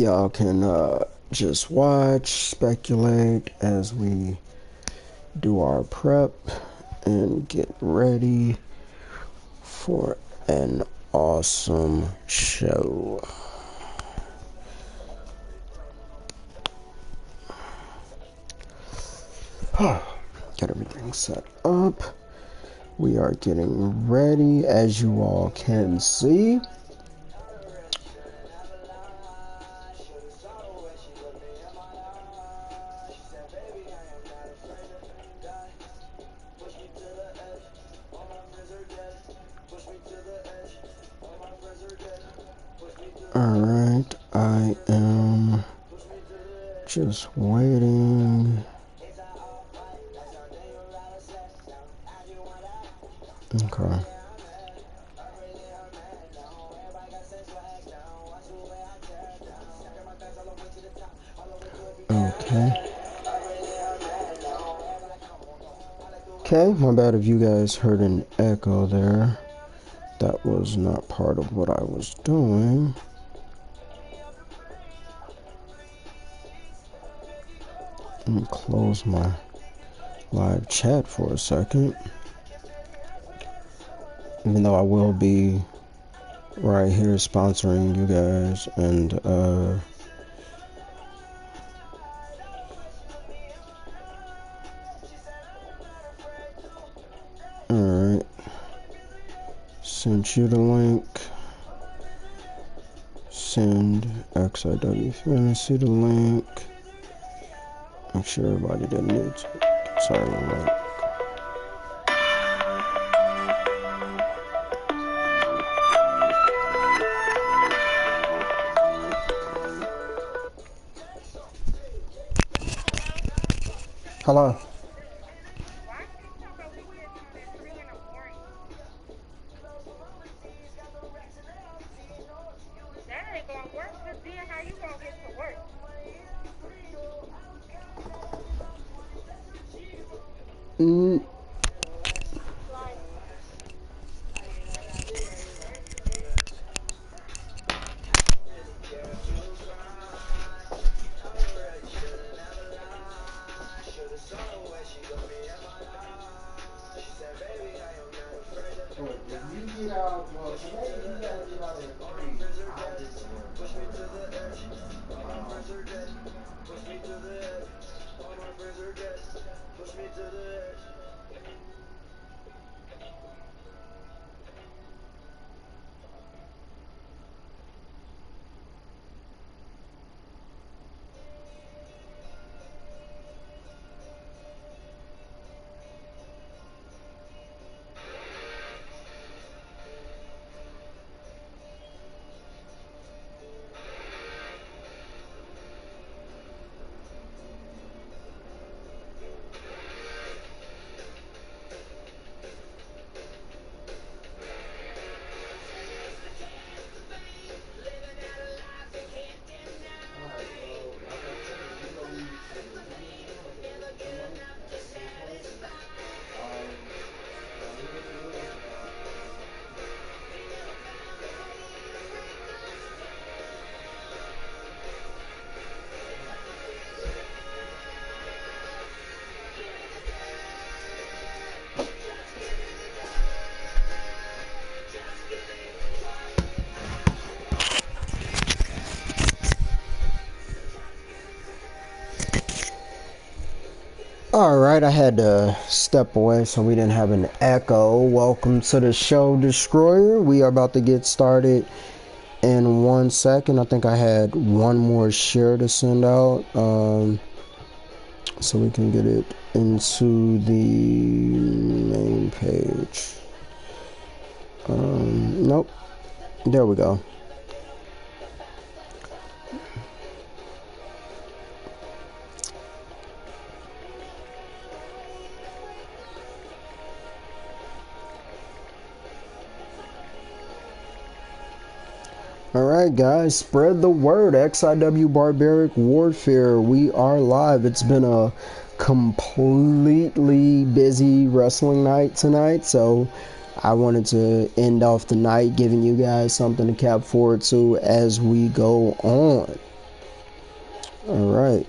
y'all can just watch, speculate as we do our prep and get ready for an awesome show. Got everything set up. We are getting ready, as you all can see. Alright, I am just waiting. Okay. Okay, my bad if you guys heard an echo there. That was not part of what I was doing. Let me close my live chat for a second. Even though I will be right here sponsoring you guys and alright. Sent you the link. Send XIW if you want to see the link. Make sure everybody didn't need to. Sorry, link. Hello. Alright, I had to step away so we didn't have an echo. Welcome to the show, Destroyer. We are about to get started in 1 second. I think I had one more share to send out, so we can get it into the main page. Nope. There we go. Alright guys, spread the word. XIW Barbaric Warfare. We are live. It's been a completely busy wrestling night tonight, so I wanted to end off the night giving you guys something to cap forward to as we go on. All right.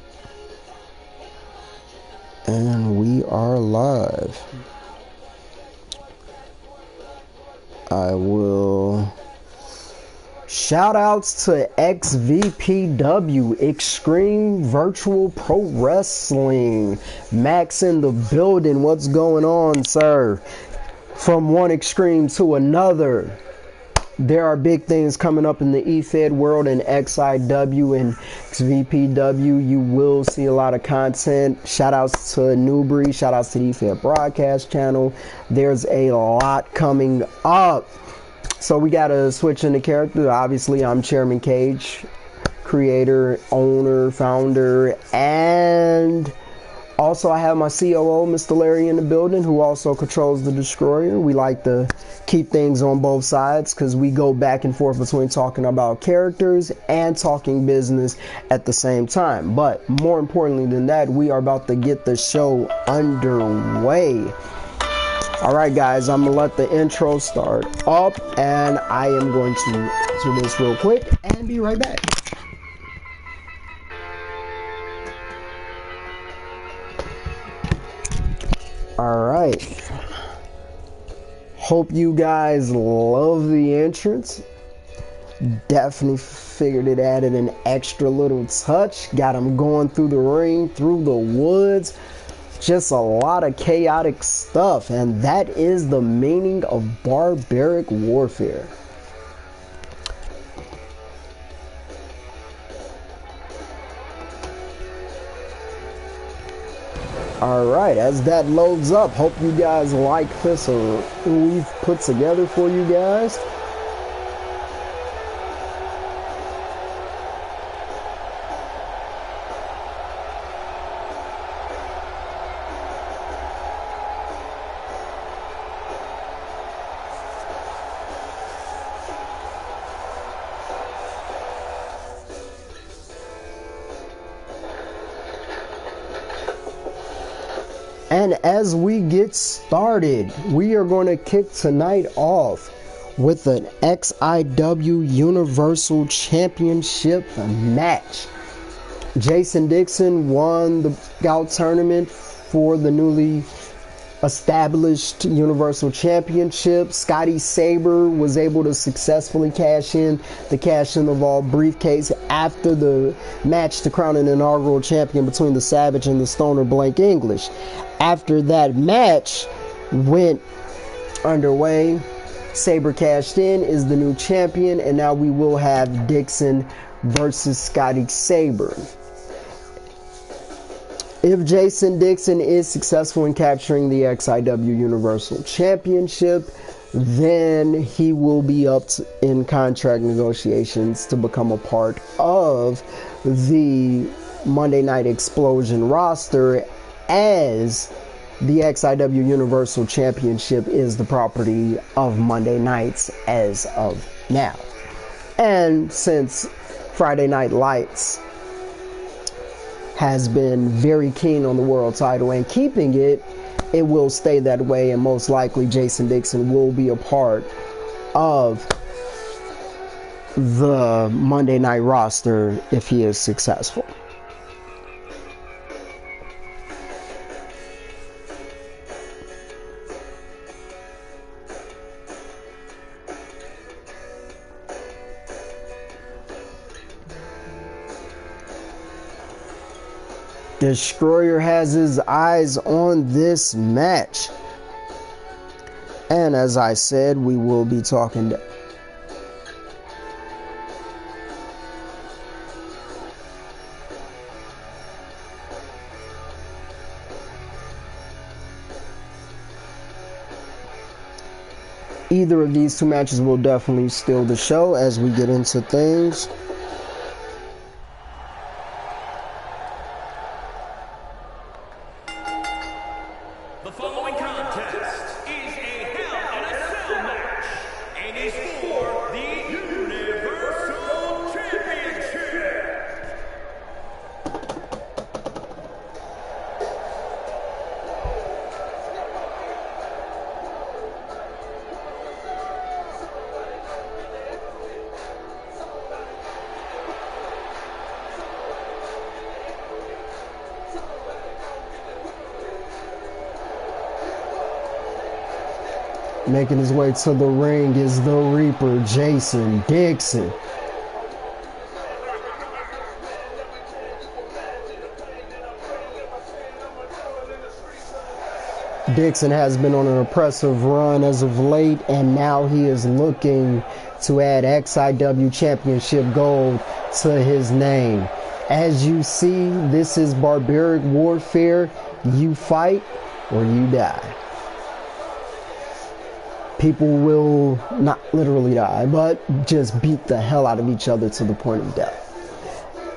And we are live. I will shout outs to XVPW, Extreme Virtual Pro Wrestling. Max in the building. What's going on, sir? From one extreme to another. There are big things coming up in the EFED world and XIW and XVPW. You will see a lot of content. Shout outs to Newbury. Shout outs to the EFED broadcast channel. There's a lot coming up. So we got to switch into character. Obviously, I'm Chairman Cage, creator, owner, founder, and also I have my COO, Mr. Larry, in the building, who also controls the Destroyer. We like to keep things on both sides because we go back and forth between talking about characters and talking business at the same time. But more importantly than that, we are about to get the show underway. All right, guys, I'm going to let the intro start up, and I am going to do this real quick and be right back. All right. Hope you guys love the entrance. Definitely figured it added an extra little touch. Got them going through the ring, through the woods. Just a lot of chaotic stuff. And that is the meaning of barbaric warfare. Alright, as that loads up, hope you guys like this we've put together for you guys. And as we get started, we are going to kick tonight off with an XIW Universal Championship match. Jason Dixon won the Scout tournament for the newly established Universal Championship. Scotty Saber was able to successfully cash in the Cash in the Vault briefcase after the match to crown an inaugural champion between the Savage and the Stoner Blank English. After that match went underway, Saber cashed in, is the new champion, and now we will have Dixon versus Scotty Saber. If Jason Dixon is successful in capturing the XIW Universal Championship, then he will be up in contract negotiations to become a part of the Monday Night Explosion roster, as the XIW Universal Championship is the property of Monday Nights as of now. And since Friday Night Lights has been very keen on the world title and keeping it, it will stay that way, and most likely Jason Dixon will be a part of the Monday Night roster if he is successful. Destroyer has his eyes on this match. And as I said, we will be talking to either of these two matches will definitely steal the show as we get into things. The following contest is a Hell in a Cell match and is for the Universal Championship. Making his way to the ring is the Reaper, Jason Dixon. Dixon has been on an impressive run as of late, and now he is looking to add XIW Championship Gold to his name. As you see, this is Barbaric Warfare. You fight or you die. People will not literally die, but just beat the hell out of each other to the point of death.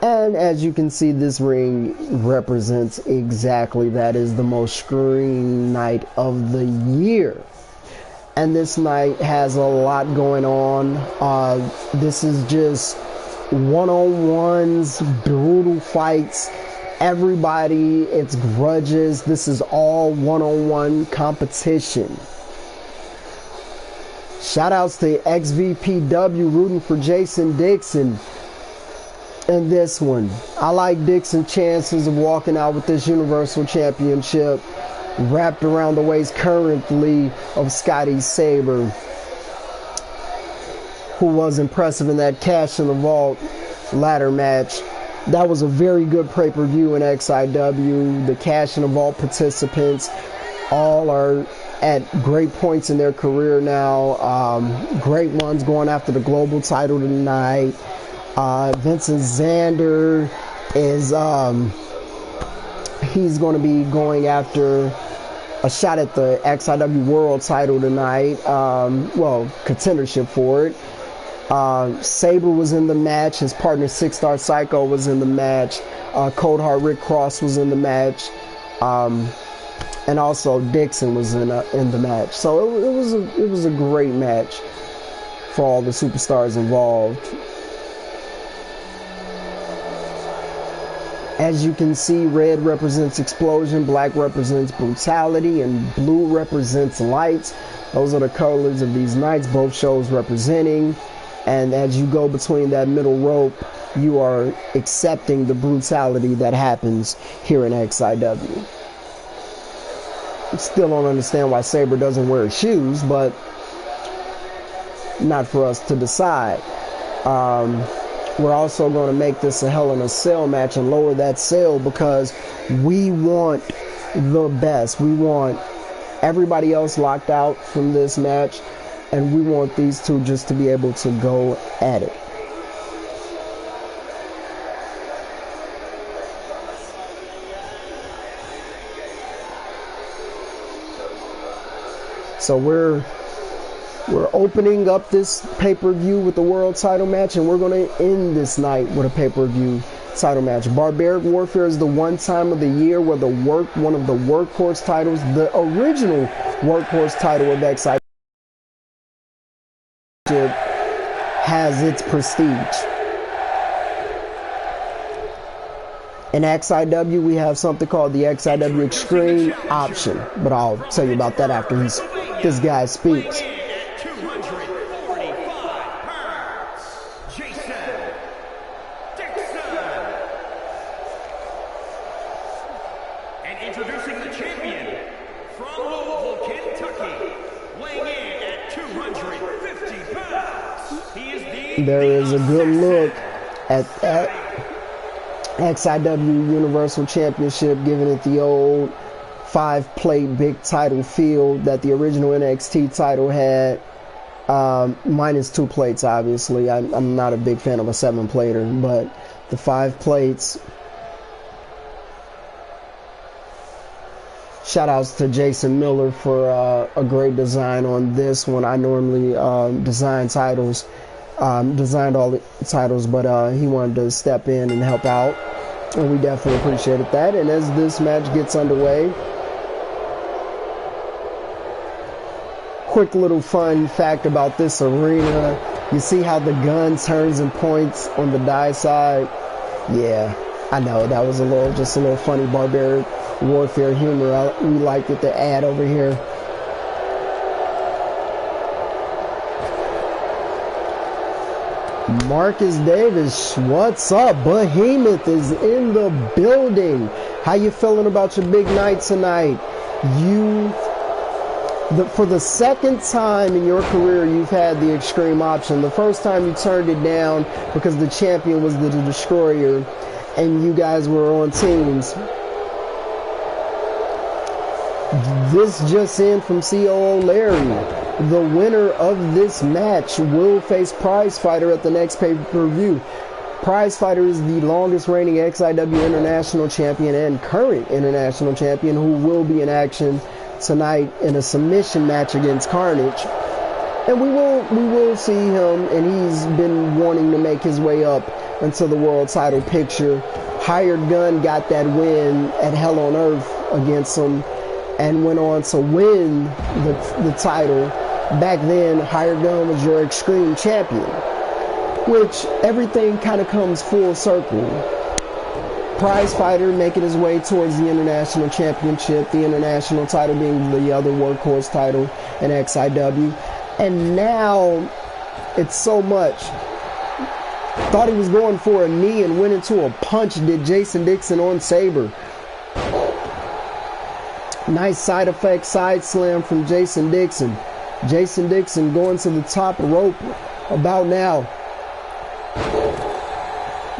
And as you can see, this ring represents exactly that. Is the most screwing night of the year. And this night has a lot going on. This is just one-on-ones, brutal fights. Everybody, it's grudges. This is all one-on-one competition. Shout outs to XVPW rooting for Jason Dixon in this one. I like Dixon's chances of walking out with this Universal Championship wrapped around the waist currently of Scotty Sabre, who was impressive in that Cash in the Vault ladder match. That was a very good pay-per-view in XIW. The Cash in the Vault participants all are at great points in their career now. Great ones going after the global title tonight. Vincent Xander is he's going to be going after a shot at the XIW World title tonight. Well, contendership for it. Sabre was in the match. His partner Six Star Psycho was in the match. Cold Heart Rick Cross was in the match. And also Dixon was in the match. So it was a great match for all the superstars involved. As you can see, red represents explosion, black represents brutality, and blue represents lights. Those are the colors of these nights, both shows representing. And as you go between that middle rope, you are accepting the brutality that happens here in XIW. Still don't understand why Sabre doesn't wear shoes, but not for us to decide. We're also going to make this a Hell in a Cell match and lower that cell because we want the best. We want everybody else locked out from this match, and we want these two just to be able to go at it. So we're opening up this pay-per-view with the world title match, and we're going to end this night with a pay-per-view title match. Barbaric Warfare is the one time of the year where one of the workhorse titles, the original workhorse title of XIW, has its prestige. In XIW, we have something called the XIW Extreme option, but I'll tell you about that after this guy speaks. Introducing the champion from Louisville, Kentucky, weighing in at 250 pounds. He is there is a good look at that XIW Universal Championship, giving it the old 5-plate big title feel that the original NXT title had, minus 2 plates, obviously. I'm not a big fan of a 7-plater, but the 5 plates. Shout outs to Jason Miller for a great design on this one. I normally design titles, designed all the titles, but he wanted to step in and help out, and we definitely appreciated that. And as this match gets underway, quick little fun fact about this arena. You see how the gun turns and points on the die side? Yeah, I know, that was just a little funny Barbaric Warfare humor. We like it to add over here. Marcus Davis, what's up? Behemoth is in the building. How you feeling about your big night tonight? You For the second time in your career, you've had the Extreme option. The first time you turned it down because the champion was the Destroyer and you guys were on teams. This just in from COO Larry. The winner of this match will face Prize Fighter at the next pay-per-view. Prize Fighter is the longest reigning XIW International Champion and current International Champion who will be in action tonight in a submission match against Carnage. And we will see him, and he's been wanting to make his way up into the world title picture. Hired Gun got that win at Hell on Earth against him and went on to win the title. Back then, Hired Gun was your Extreme Champion, which everything kind of comes full circle. Prize Fighter making his way towards the International Championship, the International title being the other workhorse title in XIW. And now, it's so much. Thought he was going for a knee and went into a punch, did Jason Dixon on Sabre. Nice side effect side slam from Jason Dixon. Jason Dixon going to the top rope about now.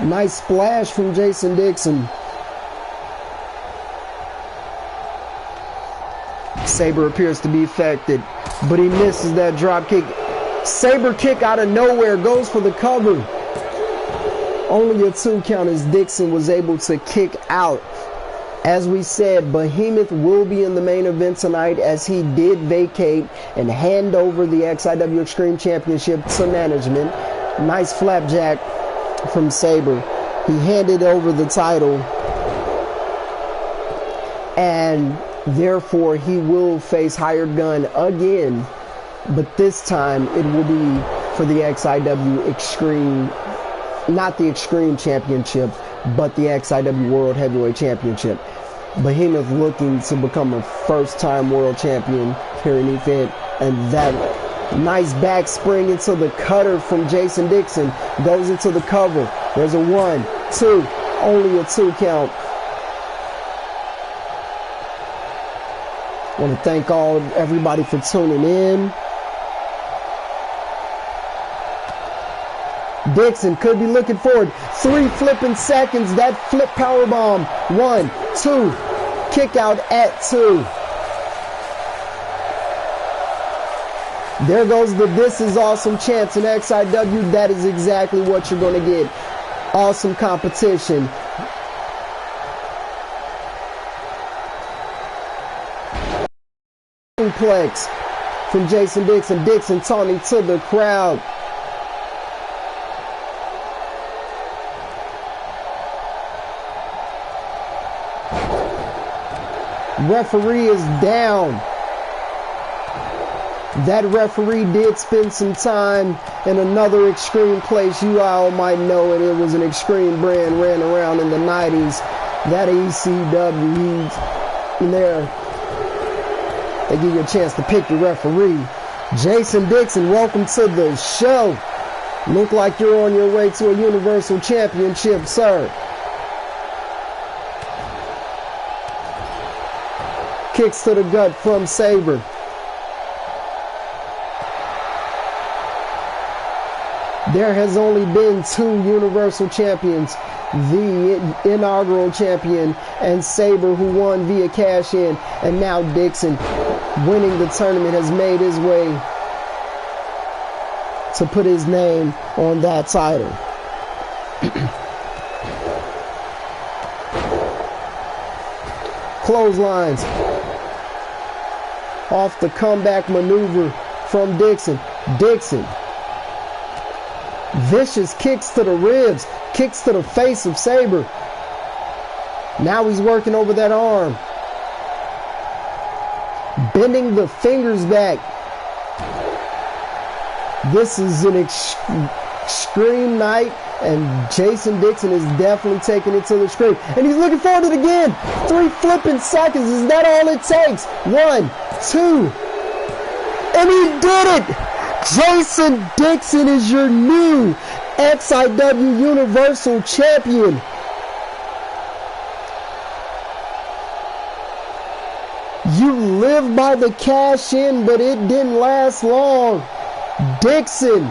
Nice splash from Jason Dixon. Sabre appears to be affected, but he misses that drop kick. Sabre kick out of nowhere, goes for the cover. Only a 2 count as Dixon was able to kick out. As we said, Behemoth will be in the main event tonight as he did vacate and hand over the XIW Extreme Championship to management. Nice flapjack from Sabre. He handed over the title and therefore he will face Hired Gun again, but this time it will be for the XIW Extreme, not the Extreme Championship, but the XIW World Heavyweight Championship. Behemoth looking to become a first-time world champion here in event, and that nice back spring into the cutter from Jason Dixon goes into the cover. There's a 1, 2, only a 2 count. I want to thank everybody for tuning in. Dixon could be looking forward. 3 flipping seconds. That flip power bomb. 1, 2. Kick out at 2. There goes the "This is awesome" chance in XIW. That is exactly what you're going to get. Awesome competition. Suplex from Jason Dixon. Dixon taunting to the crowd. Referee is down. That referee did spend some time in another Extreme place. You all might know it. It was an Extreme brand, ran around in the 90s. That ECW, he's in there. They give you a chance to pick your referee. Jason Dixon, welcome to the show. Look like you're on your way to a Universal Championship, sir. Kicks to the gut from Sabre. There has only been 2 Universal Champions, the inaugural champion and Sabre, who won via cash-in, and now Dixon, winning the tournament, has made his way to put his name on that title. Clotheslines off the comeback maneuver from Dixon. Dixon. Vicious kicks to the ribs, kicks to the face of Sabre. Now he's working over that arm. Bending the fingers back. This is an extreme night, and Jason Dixon is definitely taking it to the extreme. And he's looking forward to it again. 3 flipping seconds. Is that all it takes? 1, 2. And he did it! Jason Dixon is your new XIW Universal Champion. You lived by the cash in, but it didn't last long. Dixon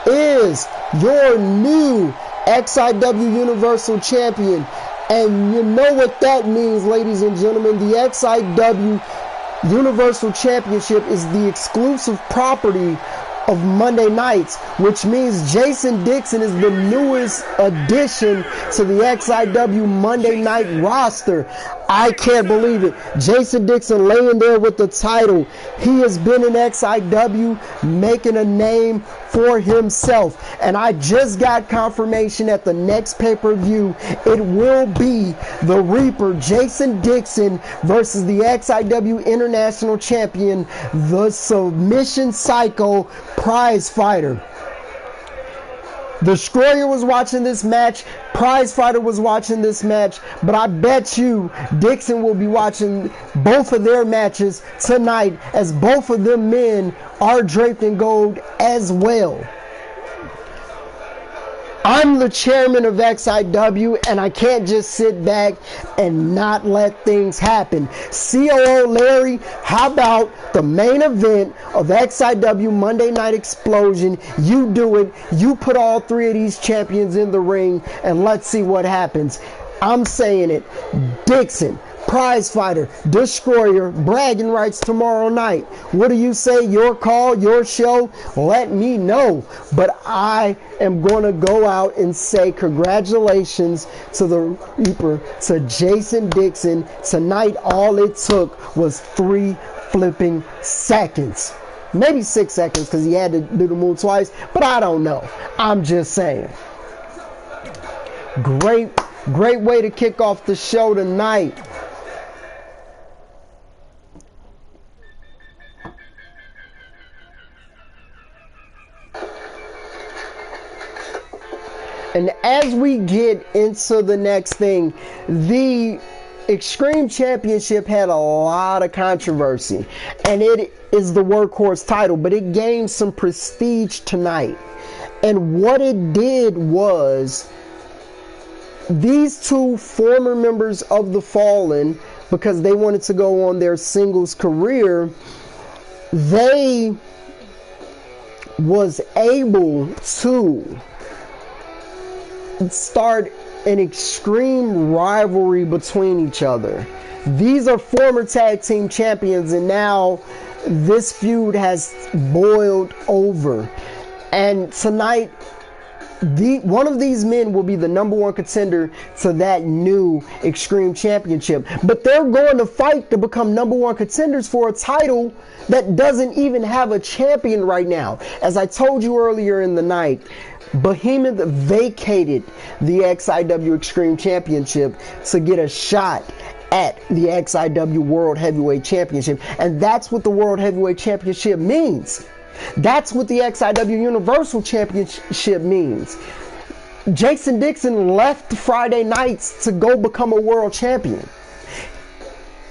is your new XIW Universal Champion. And you know what that means, ladies and gentlemen. The XIW Universal Championship is the exclusive property of Monday nights, which means Jason Dixon is the newest addition to the XIW Monday night roster. I can't believe it. Jason Dixon laying there with the title. He has been in XIW making a name for himself. And I just got confirmation at the next pay-per-view, it will be the Reaper, Jason Dixon, versus the XIW International Champion, the Submission Psycho Prize Fighter. Destroyer was watching this match. Prize Fighter was watching this match. But I bet you Dixon will be watching both of their matches tonight, as both of them men are draped in gold as well. I'm the chairman of XIW, and I can't just sit back and not let things happen. COO Larry, how about the main event of XIW Monday Night Explosion? You do it. You put all three of these champions in the ring, and let's see what happens. I'm saying it. Dixon, Prize Fighter, Destroyer, bragging rights tomorrow night. What do you say? Your call, your show? Let me know. But I am going to go out and say congratulations to the Reaper, to Jason Dixon. Tonight, all it took was 3 flipping seconds. Maybe 6 seconds, because he had to do the move twice. But I don't know. I'm just saying. Great way to kick off the show tonight. And as we get into the next thing, the Extreme Championship had a lot of controversy, and it is the workhorse title, but it gained some prestige tonight. And what it did was, these two former members of the Fallen, because they wanted to go on their singles career, they was able to start an extreme rivalry between each other. These are former tag team champions, and now this feud has boiled over. And tonight, one of these men will be the #1 contender to that new Extreme Championship. But they're going to fight to become #1 contenders for a title that doesn't even have a champion right now. As I told you earlier in the night, Behemoth vacated the XIW Extreme Championship to get a shot at the XIW World Heavyweight Championship. And that's what the World Heavyweight Championship means. That's what the XIW Universal Championship means. Jason Dixon left Friday nights to go become a world champion.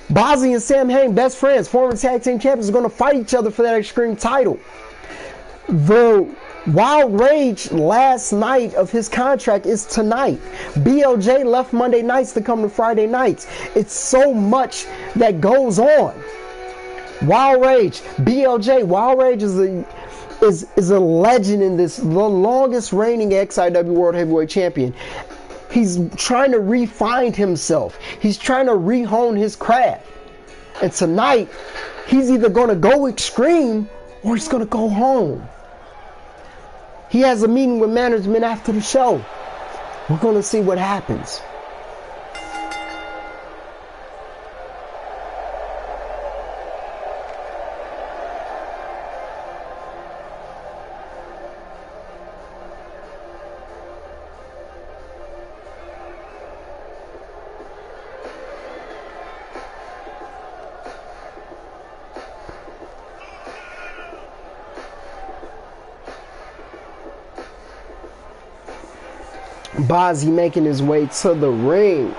Bozzy and Sam Hain, best friends, former tag team champions, are going to fight each other for that Extreme title. The Wild Rage last night of his contract is tonight. BLJ left Monday nights to come to Friday nights. It's so much that goes on. Wild Rage, BLJ. Wild Rage is a legend in this, the longest reigning XIW World Heavyweight Champion. He's trying to refine himself. He's trying to rehone his craft. And tonight, he's either going to go extreme or he's going to go home. He has a meeting with management after the show. We're going to see what happens. Bozzy making his way to the ring.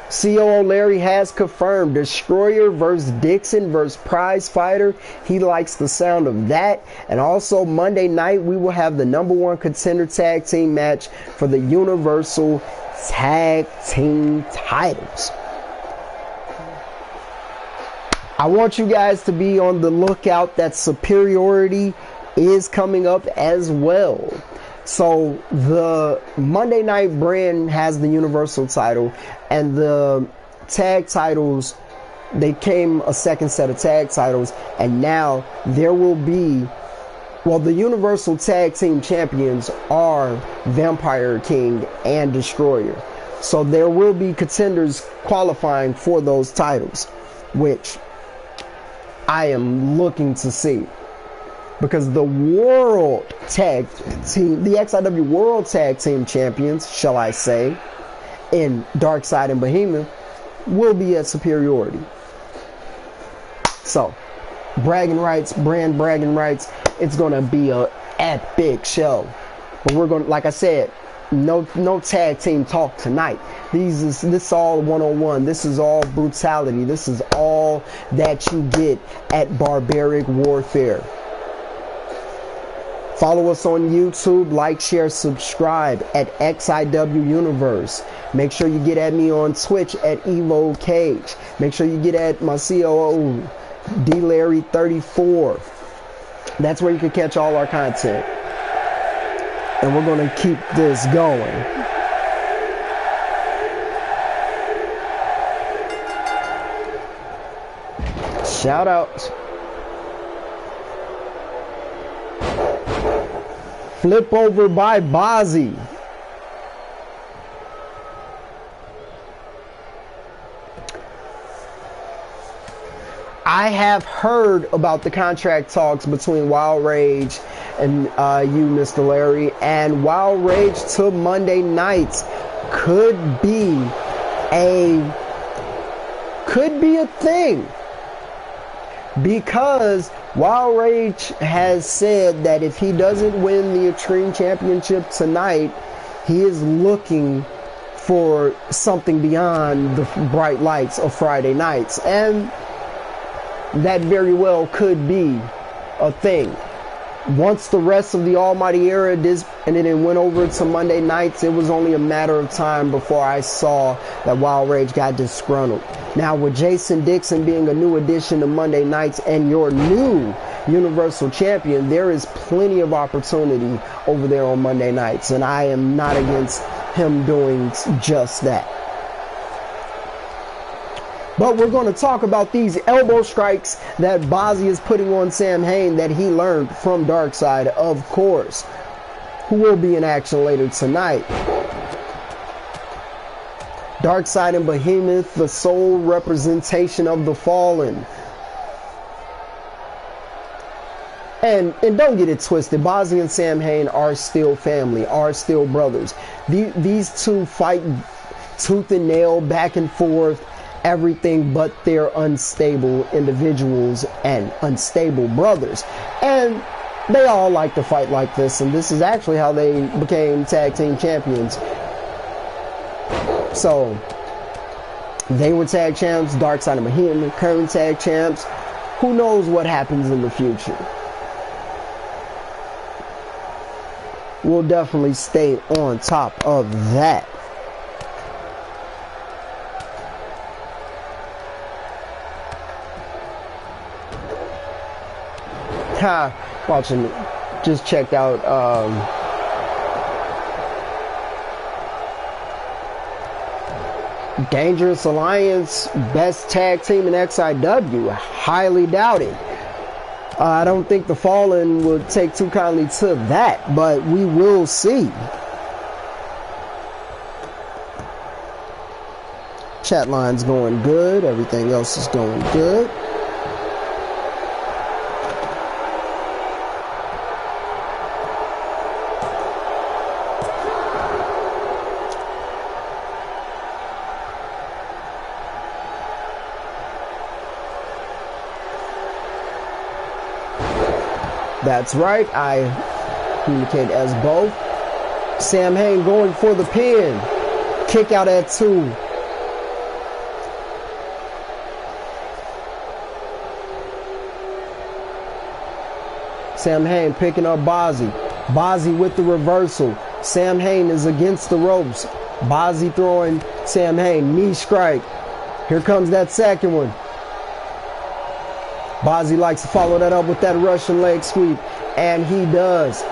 COO Larry has confirmed Destroyer versus Dixon versus Prize Fighter. He likes the sound of that. And also Monday night we will have the #1 contender tag team match for the Universal Tag Team titles. I want you guys to be on the lookout that Superiority is coming up as well. So the Monday Night brand has the Universal title, and the tag titles, they came a second set of tag titles, and now there will be, well, the Universal Tag Team Champions are Vampire King and Destroyer. So there will be contenders qualifying for those titles, which I am looking to see. Because the World Tag Team, the XIW World Tag Team Champions, shall I say, in Darkseid and Behemoth, will be at Superiority. So, bragging rights, brand bragging rights, it's going to be an epic show. But we're going to, like I said, no tag team talk tonight. This is all 101. This is all brutality. This is all that you get at Barbaric Warfare. Follow us on YouTube, like, share, subscribe at XIW Universe. Make sure you get at me on Twitch at Evo Cage. Make sure you get at my COO, DLarry34. That's where you can catch all our content. And we're going to keep this going. Shout out. Flip over by Bozzy. I have heard about the contract talks between Wild Rage and you, Mr. Larry, and Wild Rage to Monday nights could be a thing, because Wild Rage has said that if he doesn't win the Extreme Championship tonight, he is looking for something beyond the bright lights of Friday nights, and that very well could be a thing. Once the rest of the Almighty era and then it went over to Monday nights, it was only a matter of time before I saw that Wild Rage got disgruntled. Now, with Jason Dixon being a new addition to Monday nights and your new Universal Champion, there is plenty of opportunity over there on Monday nights, and I am not against him doing just that. But we're going to talk about these elbow strikes that Bozzy is putting on Sam Hain that he learned from Darkseid, of course, who will be in action later tonight. Darkseid and Behemoth, the sole representation of the Fallen. And don't get it twisted, Bozzy and Sam Hain are still family, are still brothers. These two fight tooth and nail, back and forth, everything but they're unstable individuals and unstable brothers. And they all like to fight like this, and this is actually how they became tag team champions. So, they were tag champs, Darkseid and Behemoth, current tag champs. Who knows what happens in the future? We'll definitely stay on top of that. Watching, just checked out Dangerous Alliance, best tag team in XIW. Highly doubted. I don't think the Fallen would take too kindly to that, but we will see. Chat line's going good. Everything else is going good. That's right, I communicate as both. Sam Hain going for the pin. Kick out at 2. Sam Hain picking up Bozzy. Bozzy with the reversal. Sam Hain is against the ropes. Bozzy throwing Sam Hain. Knee strike. Here comes that second one. Bozzy likes to follow that up with that Russian leg sweep, and he does.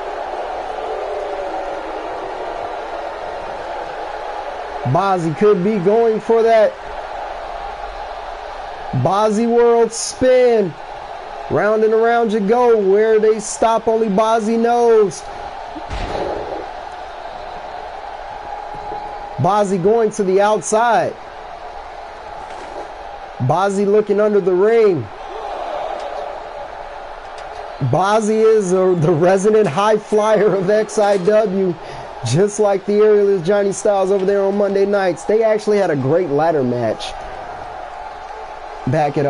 Bozzy could be going for that Bozzy World spin. Round and around you go. Where they stop, only Bozzy knows. Bozzy going to the outside. Bozzy looking under the ring. Bozzy is the resident high flyer of XIW, just like the aerialist Johnny Styles over there on Monday nights. They actually had a great ladder match back at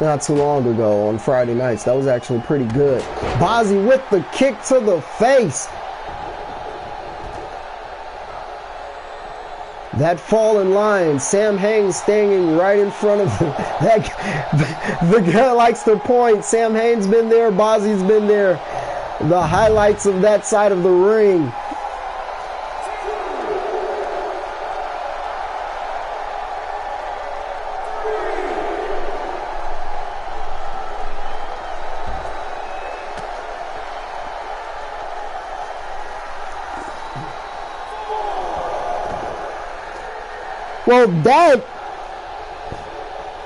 not too long ago on Friday nights. That was actually pretty good. Bozzy with the kick to the face. That fallen lion, Sam Haines standing right in front of the guy likes to point. Sam Haines been there, Bozzy's been there. The highlights of that side of the ring. Well, that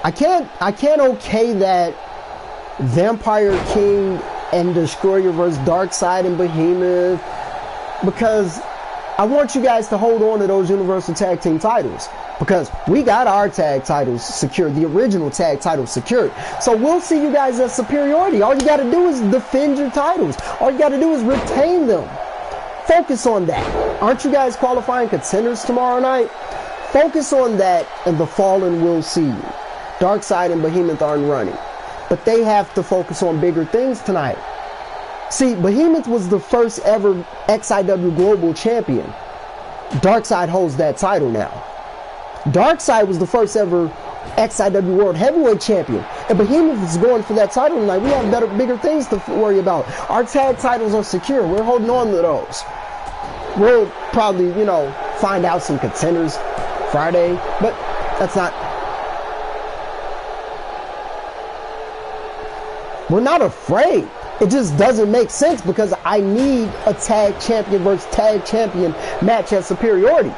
I can't okay that Vampire King and Destroyer versus Darkseid and Behemoth, because I want you guys to hold on to those Universal Tag Team titles, because we got our tag titles secured, the original tag titles secured. So we'll see you guys as superiority. All you got to do is defend your titles. All you got to do is retain them. Focus on that. Aren't you guys qualifying contenders tomorrow night? Focus on that, and the Fallen will see you. Darkseid and Behemoth aren't running, but they have to focus on bigger things tonight. See, Behemoth was the first ever XIW Global Champion. Darkseid holds that title now. Darkseid was the first ever XIW World Heavyweight Champion, and Behemoth is going for that title tonight. We have bigger things to worry about. Our tag titles are secure. We're holding on to those. We'll probably, find out some contenders Friday, but that's not. We're not afraid. It just doesn't make sense, because I need a tag champion versus tag champion match at superiority.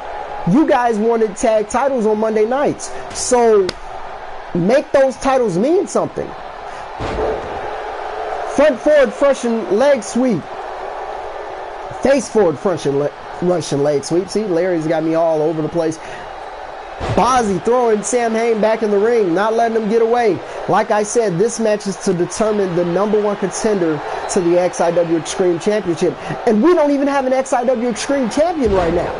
You guys wanted tag titles on Monday nights, so make those titles mean something. Front forward Russian leg sweep. Face forward Russian leg sweep. See, Larry's got me all over the place. Bozzy throwing Sam Hain back in the ring, not letting him get away. Like I said, this match is to determine the #1 contender to the XIW Extreme Championship. And we don't even have an XIW Extreme Champion right now.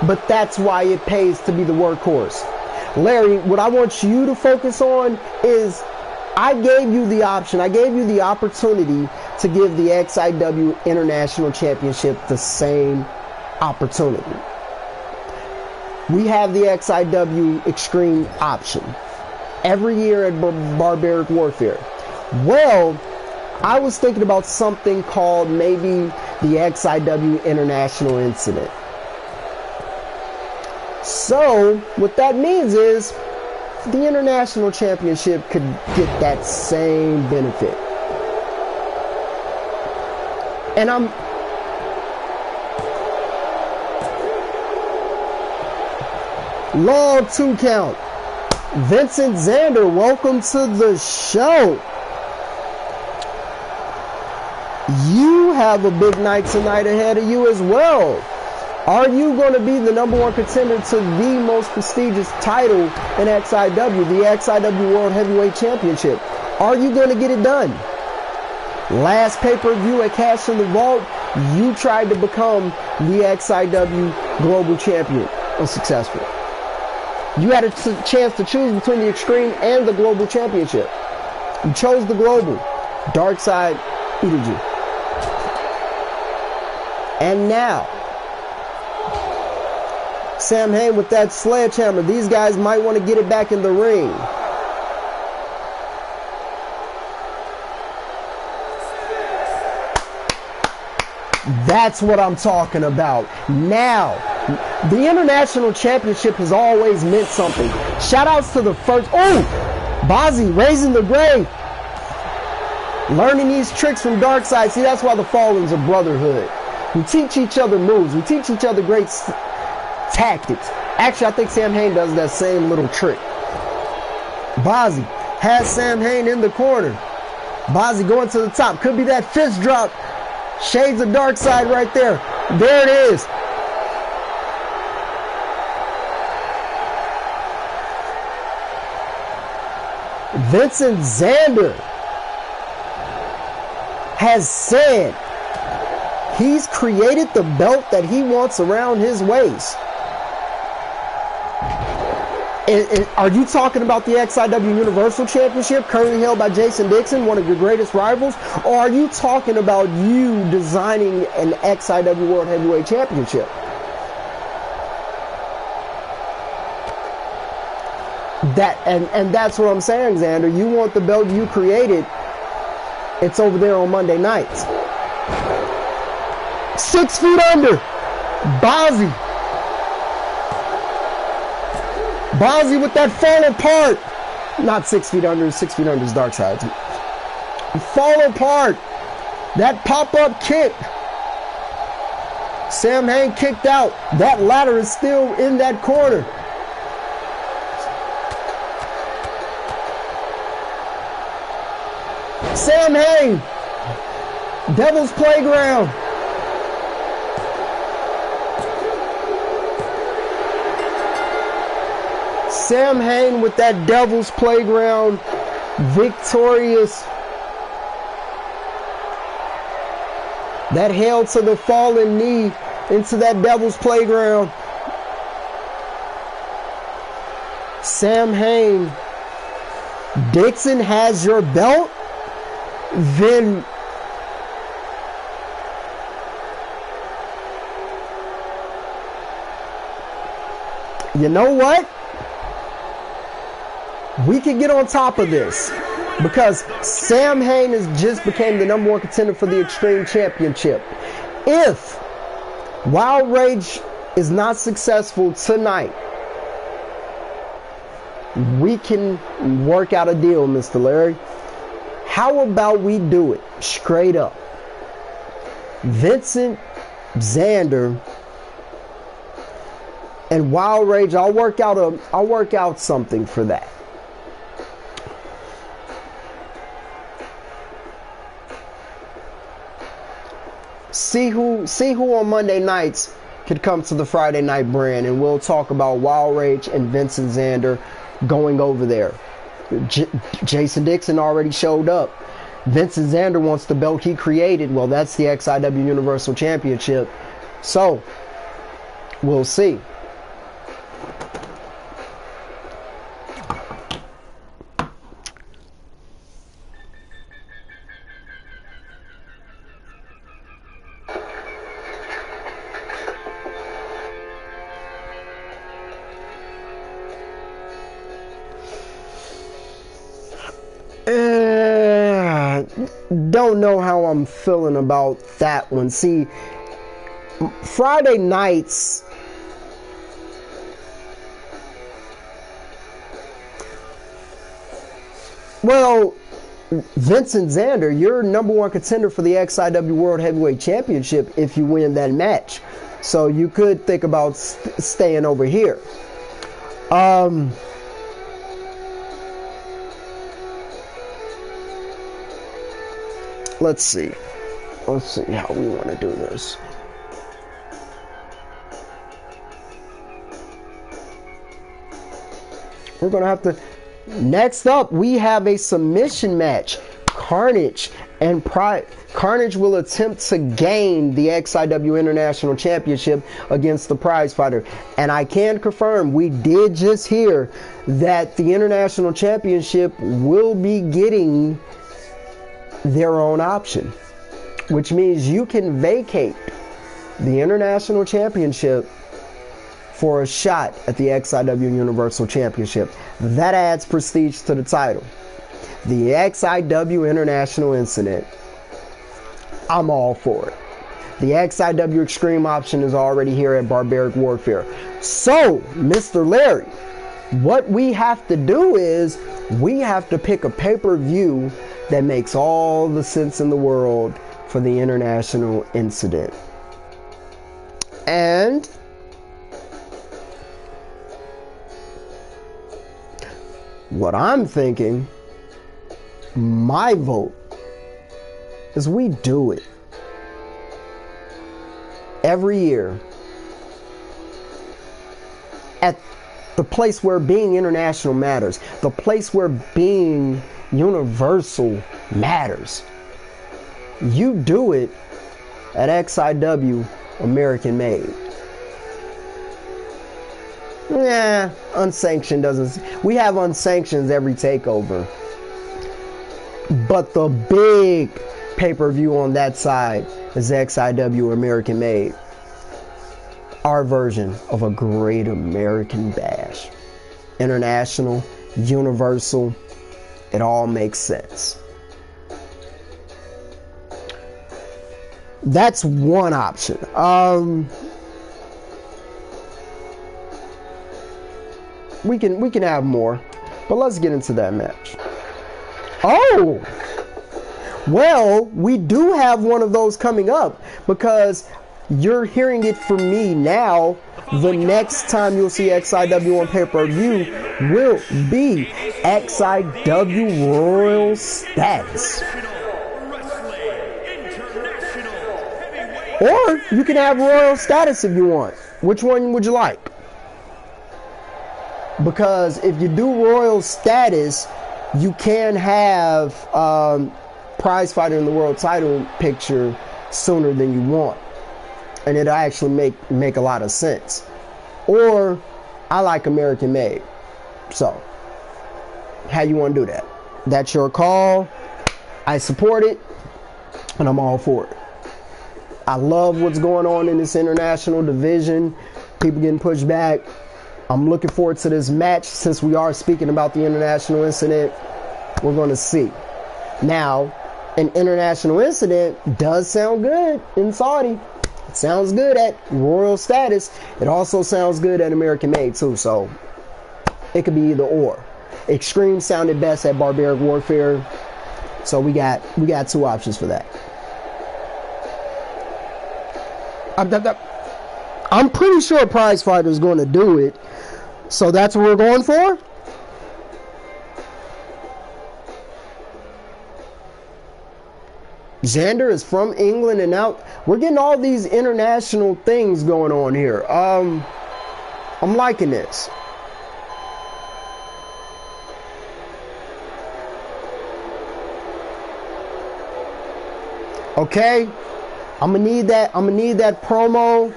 But that's why it pays to be the workhorse. Larry, what I want you to focus on is, I gave you the option, I gave you the opportunity to give the XIW International Championship the same opportunity. We have the XIW Extreme option every year at Barbaric Warfare. Well, I was thinking about something called maybe the XIW International Incident. So, what that means is, the International Championship could get that same benefit. And long 2 count. Vincent Zander, welcome to the show. You have a big night tonight ahead of you as well. Are you going to be the #1 contender to the most prestigious title in XIW, the XIW World Heavyweight Championship? Are you going to get it done? Last pay-per-view at Cash in the Vault, you tried to become the XIW Global Champion. Unsuccessful. You had a chance to choose between the Extreme and the Global Championship. You chose the Global. Darkseid eated you. And now, Sam Hain with that sledgehammer. These guys might want to get it back in the ring. That's what I'm talking about. Now, the International Championship has always meant something. Shout outs to the first. Oh! Bozzy raising the grave. Learning these tricks from Darkseid. See, that's why the Fallen's a brotherhood. We teach each other moves. We teach each other great tactics. Actually, I think Sam Hain does that same little trick. Bozzy has Sam Hain in the corner. Bozzy going to the top. Could be that fist drop. Shades of Darkseid right there. There it is. Vincent Xander has said he's created the belt that he wants around his waist. Are you talking about the XIW Universal Championship currently held by Jason Dixon, one of your greatest rivals? Or are you talking about you designing an XIW World Heavyweight Championship? And that's what I'm saying, Xander. You want the belt you created. It's over there on Monday nights. 6 feet under. Bozzy. Bozzy with that fall apart. Not 6 feet under. 6 feet under is Darkseid. Fall apart. That pop-up kick. Sam Hain kicked out. That ladder is still in that corner. Sam Hain. Devil's Playground. Sam Hain with that Devil's Playground, victorious. That hail to the fallen knee into that Devil's Playground. Sam Hain, Dixon has your belt, then you know what? We can get on top of this because Sam Hain has just became the #1 contender for the Extreme Championship. If Wild Rage is not successful tonight, we can work out a deal, Mr. Larry. How about we do it straight up? Vincent Xander and Wild Rage, I'll work out something for that. See who on Monday nights could come to the Friday Night brand, and we'll talk about Wild Rage and Vincent Xander going over there. Jason Dixon already showed up. Vincent Xander wants the belt he created. Well, that's the XIW Universal Championship. So, we'll see. Don't know how I'm feeling about that one. See, Friday nights, well, Vincent Xander, you're #1 contender for the XIW World Heavyweight Championship if you win that match. So you could think about staying over here. Let's see how we want to do this. We're going to have to... Next up, we have a submission match. Carnage and Pride. Carnage will attempt to gain the XIW International Championship against the Prize Fighter. And I can confirm, we did just hear that the International Championship will be getting their own option, which means you can vacate the International Championship for a shot at the XIW Universal Championship. That adds prestige to the title. The XIW International Incident, I'm all for it. The XIW Extreme option is already here at Barbaric Warfare. So, Mr. Larry, What we have to do is we have to pick a pay-per-view that makes all the sense in the world for the international incident. And what I'm thinking, my vote, is we do it every year at the place where being international matters, the place where being universal matters. You do it at XIW American Made. Yeah, unsanctioned doesn't. We have unsanctioned every takeover. But the big pay-per-view on that side is XIW American Made. Our version of a great American bash. International, universal, it all makes sense. That's one option. We can have more, but let's get into that match. Oh! Well, we do have one of those coming up because you're hearing it from me now. The next time you'll see XIW on pay-per-view will be XIW Royal Status. Or you can have Royal Status if you want. Which one would you like? Because if you do Royal Status, you can have prize fighter in the world title picture sooner than you want, and it'll actually make a lot of sense. Or I like American Made. So how you want to do that? That's your call. I support it, and I'm all for it. I love what's going on in this international division. People getting pushed back. I'm looking forward to this match. Since we are speaking about the international incident, we're going to see. Now, an international incident does sound good in Saudi. It sounds good at Royal Status. It also sounds good at American Made too. So it could be either or. Extreme sounded best at Barbaric Warfare. So we got two options for that. I'm pretty sure Prize Fighter is going to do it. So that's what we're going for? Xander is from England, and now we're getting all these international things going on here. I'm liking this. Okay, I'm gonna need that promo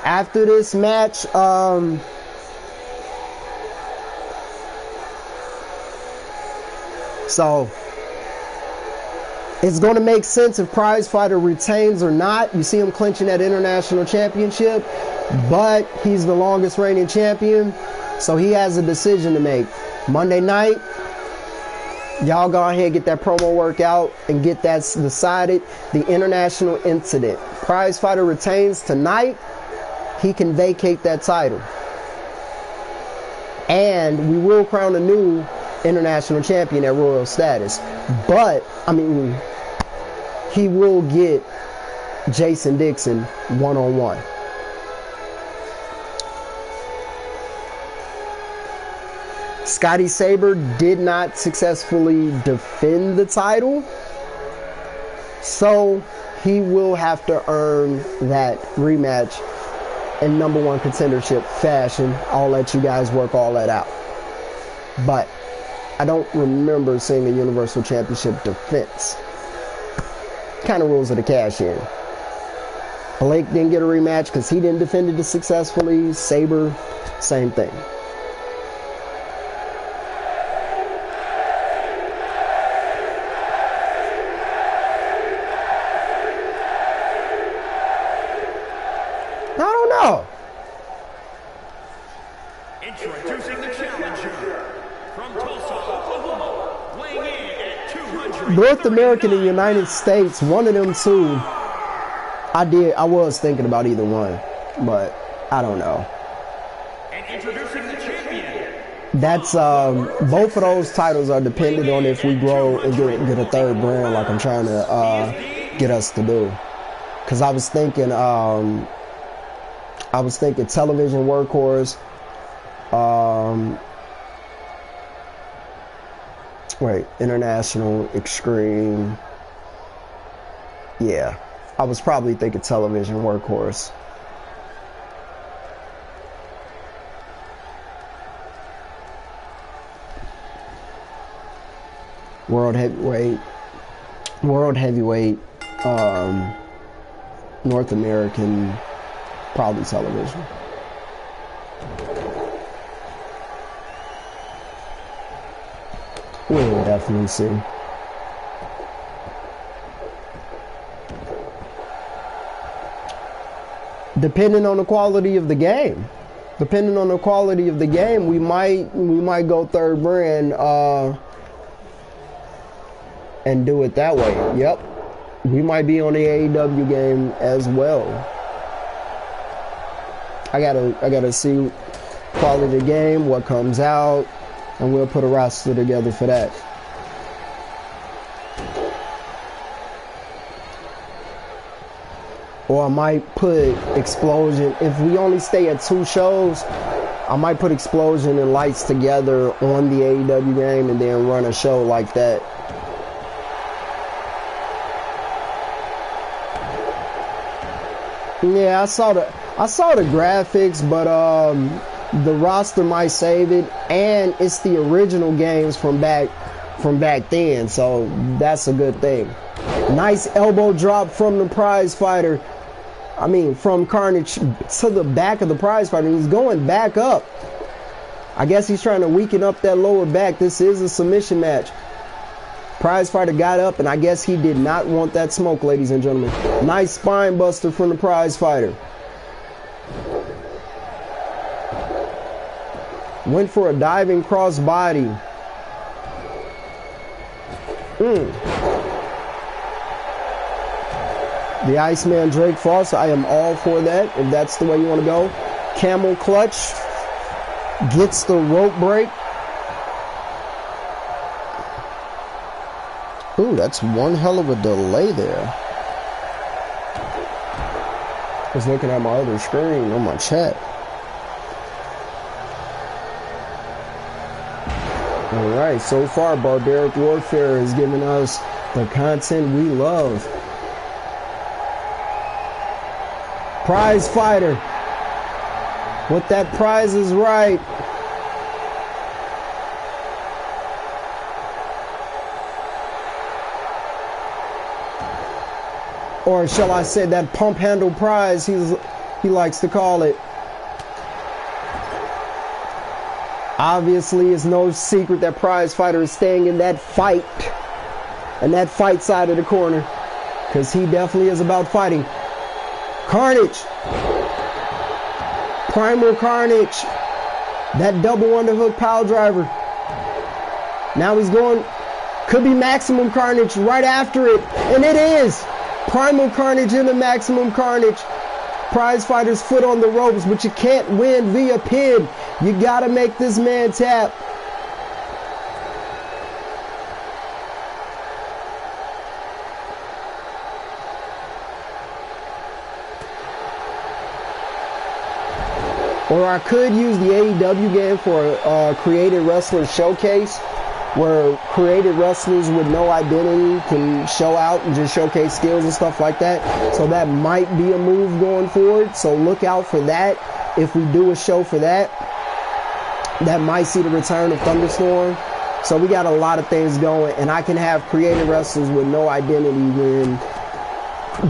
after this match. So it's going to make sense if Prize Fighter retains or not. You see him clinching that international championship, but he's the longest reigning champion, so he has a decision to make. Monday night, y'all go ahead and get that promo work out and get that decided. The international incident. Prize Fighter retains tonight. He can vacate that title. And we will crown a new international champion at Royal Status. But, I mean, he will get Jason Dixon one-on-one. Scotty Saber did not successfully defend the title, so he will have to earn that rematch in #1 contendership fashion. I'll let you guys work all that out. But I don't remember seeing a Universal Championship defense. Kind of rules of the cash in. Blake didn't get a rematch because he didn't defend it successfully. Saber, same thing. I don't know. Introducing the challenger from Tulsa, Oklahoma, weighing in at 200. North American and United States, one of them two. I was thinking about either one, but I don't know. And introducing the champion That's both of those titles are dependent on if we grow and get a third brand, like I'm trying to get us to do. Because I was thinking television workhorse. International Extreme. Yeah, I was probably thinking television workhorse. World heavyweight, North American, probably television. We'll definitely see. Depending on the quality of the game. We might go third brand and do it that way. Yep. We might be on the AEW game as well. I gotta see quality of the game, what comes out, and we'll put a roster together for that. Or I might put Explosion. If we only stay at 2 shows, I might put Explosion and Lights together on the AEW game and then run a show like that. Yeah, I saw the graphics, but the roster might save it, and it's the original games from back then, so that's a good thing. Nice elbow drop from the prize fighter. I mean, from Carnage to the back of the prize fighter. He's going back up. I guess he's trying to weaken up that lower back. This is a submission match. Prize fighter got up, and I guess he did not want that smoke, ladies and gentlemen. Nice spine buster from the prize fighter. Went for a diving cross body. The Iceman Drake Foster, I am all for that, if that's the way you want to go. Camel clutch. Gets the rope break. Ooh, that's one hell of a delay there. I was looking at my other screen on my chat. Alright, so far Barbaric Warfare is giving us the content we love. Prize fighter. What that prize is right. Or shall I say that pump handle prize he likes to call it. Obviously, it's no secret that prize fighter is staying in that fight. And that fight side of the corner. Because he definitely is about fighting. Carnage. Primal Carnage. That double underhook power driver. Now he's going. Could be Maximum Carnage right after it. And it is. Primal Carnage into Maximum Carnage. Prize fighter's foot on the ropes, but you can't win via pin. You gotta make this man tap. Or I could use the AEW game for a created wrestler showcase, where created wrestlers with no identity can show out and just showcase skills and stuff like that. So that might be a move going forward. So look out for that. If we do a show for that, that might see the return of Thunderstorm. So we got a lot of things going, and I can have created wrestlers with no identity win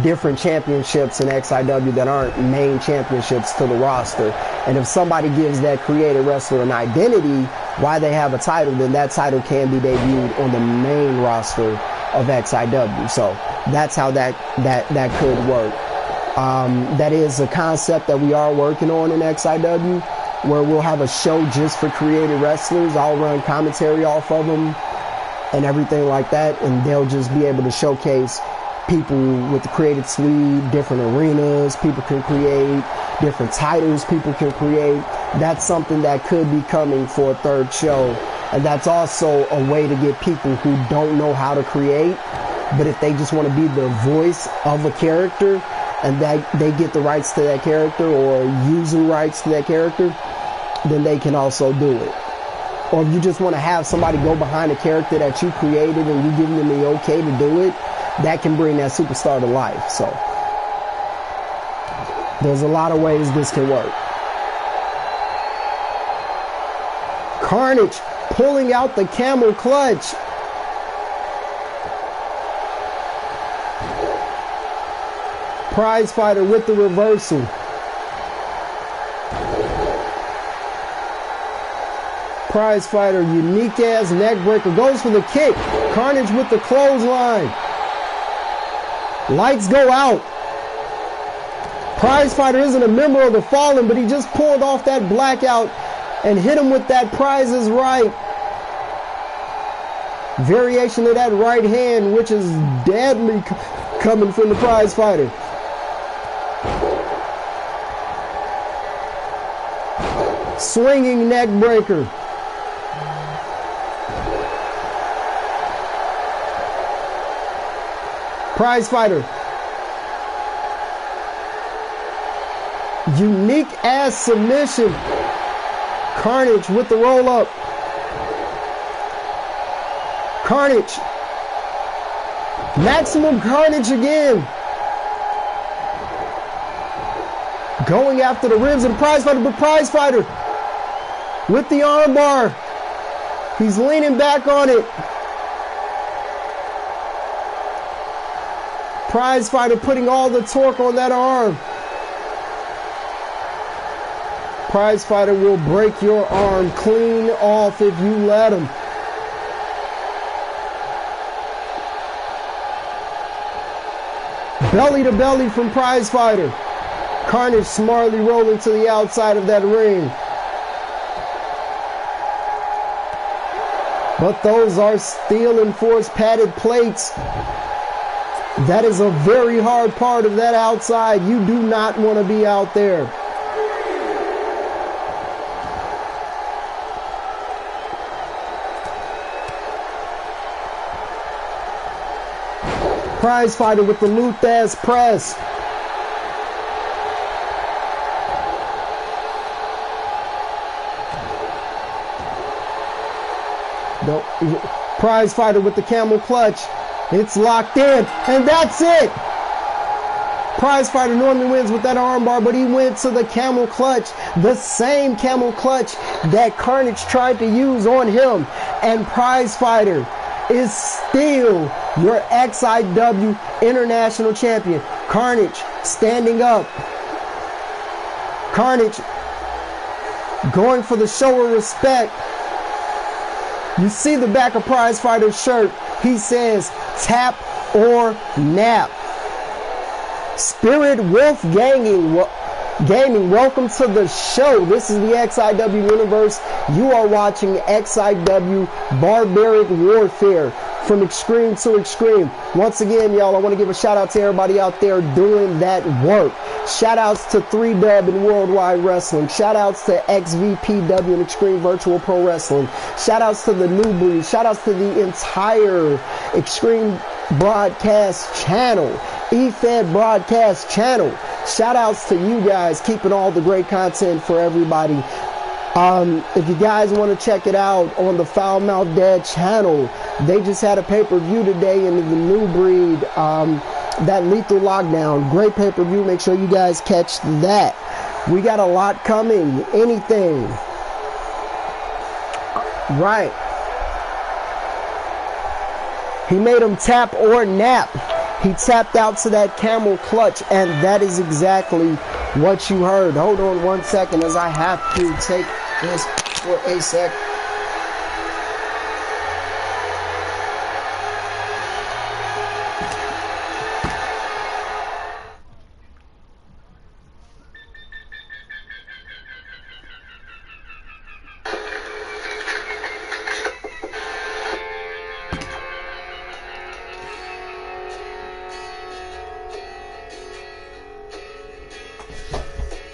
different championships in XIW that aren't main championships to the roster. And if somebody gives that created wrestler an identity, why they have a title, then that title can be debuted on the main roster of XIW. So that's how that could work. That is a concept that we are working on in XIW, where we'll have a show just for created wrestlers. I'll run commentary off of them and everything like that, and they'll just be able to showcase people with the created suite, different arenas people can create, different titles people can create. that's something that could be coming for a third show. And that's also a way to get people who don't know how to create, but if they just want to be the voice of a character and that they get the rights to that character or using rights to that character, then they can also do it. Or if you just want to have somebody go behind a character that you created and you give them the okay to do it, that can bring that superstar to life. So there's a lot of ways this can work. Carnage pulling out the camel clutch. Prize Fighter with the reversal. Prize Fighter, unique ass neck breaker, goes for the kick. Carnage with the clothesline. Lights go out. Prize Fighter isn't a member of the Fallen, but he just pulled off that blackout and hit him with that Prize is Right. Variation of that right hand, which is deadly coming from the Prize Fighter. Swinging neck breaker. Prize Fighter. Unique ass submission. Carnage with the roll up. Carnage. Maximum Carnage again. Going after the ribs of the Prize Fighter, but Prize Fighter with the arm bar. He's leaning back on it. Prize Fighter putting all the torque on that arm. Prize Fighter will break your arm clean off if you let him. Belly to belly from Prize Fighter. Carnage smartly rolling to the outside of that ring. But those are steel enforced padded plates. That is a very hard part of that outside. You do not want to be out there. Prize Fighter with the Luthez press. No, Prize Fighter with the camel clutch. It's locked in, and that's it. Prize Fighter normally wins with that armbar, but he went to the camel clutch, the same camel clutch that Carnage tried to use on him. And Prize Fighter is still your XIW International Champion. Carnage standing up. Carnage going for the show of respect. You see the back of Prize Fighter's shirt. He says, tap or nap. Spirit Wolf Gaming, welcome to the show. This is the XIW Universe. You are watching XIW Barbaric Warfare from extreme to extreme. Once again, y'all, I want to give a shout out to everybody out there doing that work. Shout outs to 3Dub and Worldwide Wrestling. Shout outs to XVPW and Extreme Virtual Pro Wrestling. Shout outs to the New Breed. Shout outs to the entire Extreme Broadcast channel, eFed Broadcast channel. Shout outs to you guys keeping all the great content for everybody. If you guys want to check it out on the Foul Mouth Dad channel, they just had a pay-per-view today in the New Breed, that Lethal Lockdown. Great pay-per-view. Make sure you guys catch that. We got a lot coming. Anything. Right. He made him tap or nap. He tapped out to that camel clutch, and that is exactly what you heard. Hold on one second as I have to take this for a sec.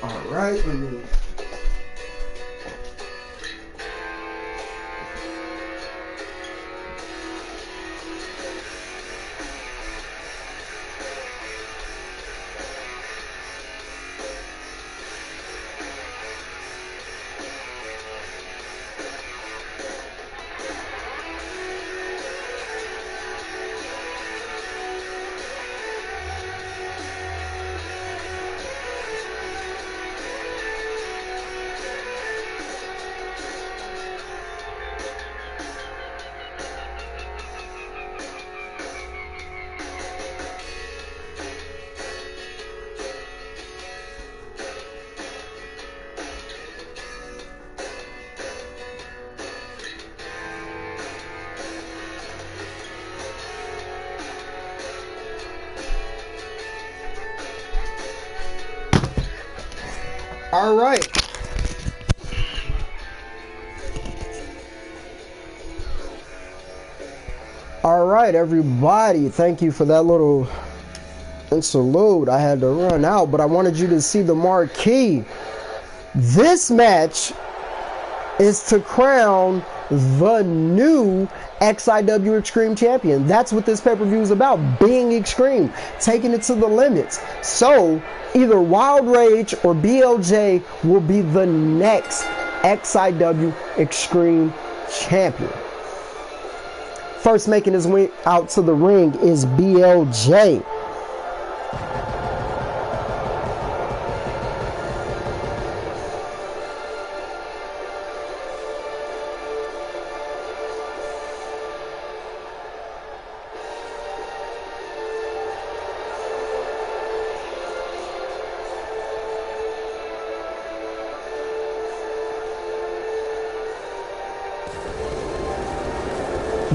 All right, let me All right. All right, everybody. Thank you for that little interlude. I had to run out, but I wanted you to see the marquee. This match is to crown the new XIW Extreme Champion. That's what this pay-per-view is about, being extreme, taking it to the limits. So either Wild Rage or BLJ will be the next XIW Extreme Champion. First making his way out to the ring is BLJ.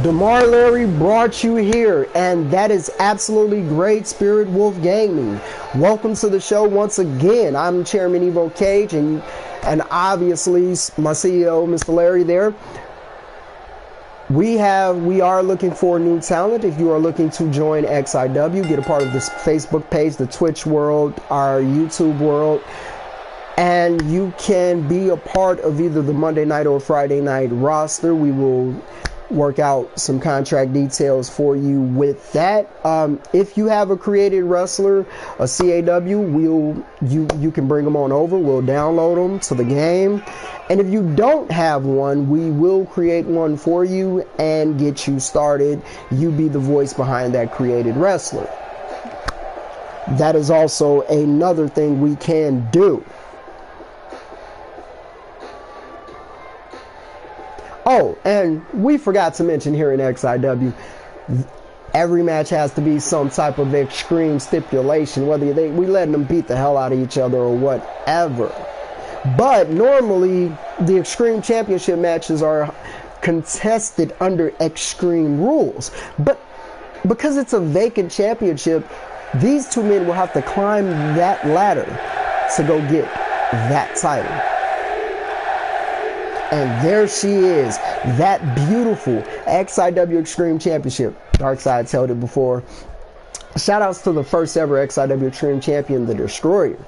DeMar Larry brought you here, and that is absolutely great. Spirit Wolf Gaming, welcome to the show once again. I'm Chairman Evo Cage, and obviously my CEO, Mr. Larry there. We are looking for new talent. If you are looking to join XIW, get a part of this Facebook page, the Twitch world, our YouTube world, and you can be a part of either the Monday night or Friday night roster. We will work out some contract details for you with that. If you have a created wrestler, a CAW, you can bring them on over. We'll download them to the game. And if you don't have one, we will create one for you and get you started. You be the voice behind that created wrestler. That is also another thing we can do. Oh, and we forgot to mention here in XIW, every match has to be some type of extreme stipulation, whether we letting them beat the hell out of each other or whatever. But normally, the Extreme Championship matches are contested under extreme rules. But because it's a vacant championship, these two men will have to climb that ladder to go get that title. And there she is, that beautiful XIW Extreme Championship. Darkside told it before. Shout outs to the first ever XIW Extreme Champion, the Destroyer.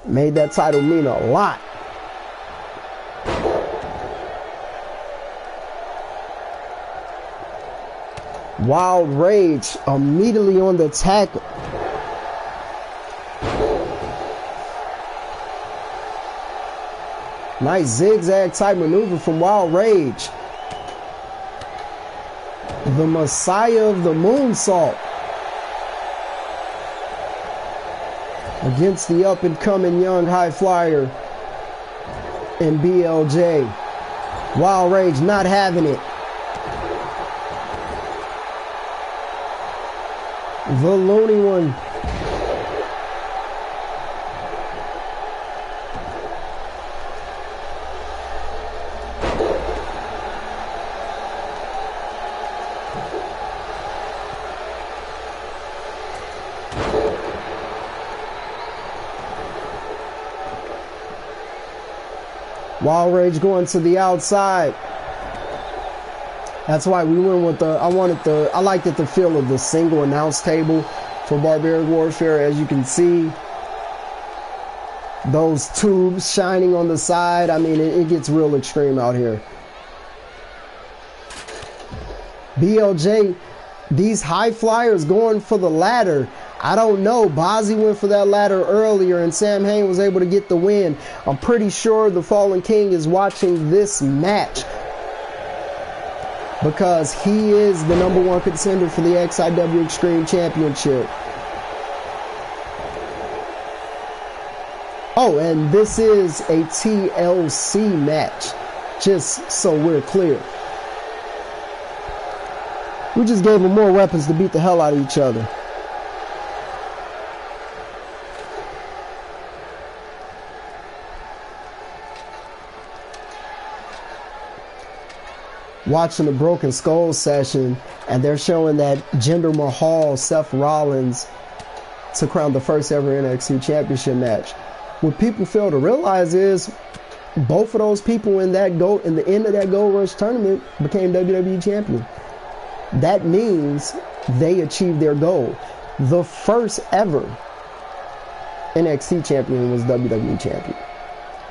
Made that title mean a lot. Wild Rage immediately on the attack. Nice zigzag type maneuver from Wild Rage. The Messiah of the Moonsault. Against the up and coming young high flyer in BLJ. Wild Rage not having it. The loony one. Wild Rage going to the outside. That's why we went with I liked it, the feel of the single announce table for Barbaric Warfare. As you can see, those tubes shining on the side. I mean, it gets real extreme out here. BLJ, these high flyers going for the ladder. I don't know. Bozzy went for that ladder earlier, and Sam Hain was able to get the win. I'm pretty sure the Fallen King is watching this match because he is the #1 contender for the XIW Extreme Championship. Oh, and this is a TLC match, just so we're clear. We just gave them more weapons to beat the hell out of each other. Watching the Broken Skull session, and they're showing that Jinder Mahal, Seth Rollins, to crown the first ever NXT Championship match. what people fail to realize is both of those people in the end of that Gold Rush tournament became WWE champion. That means they achieved their goal. The first ever NXT champion was WWE champion.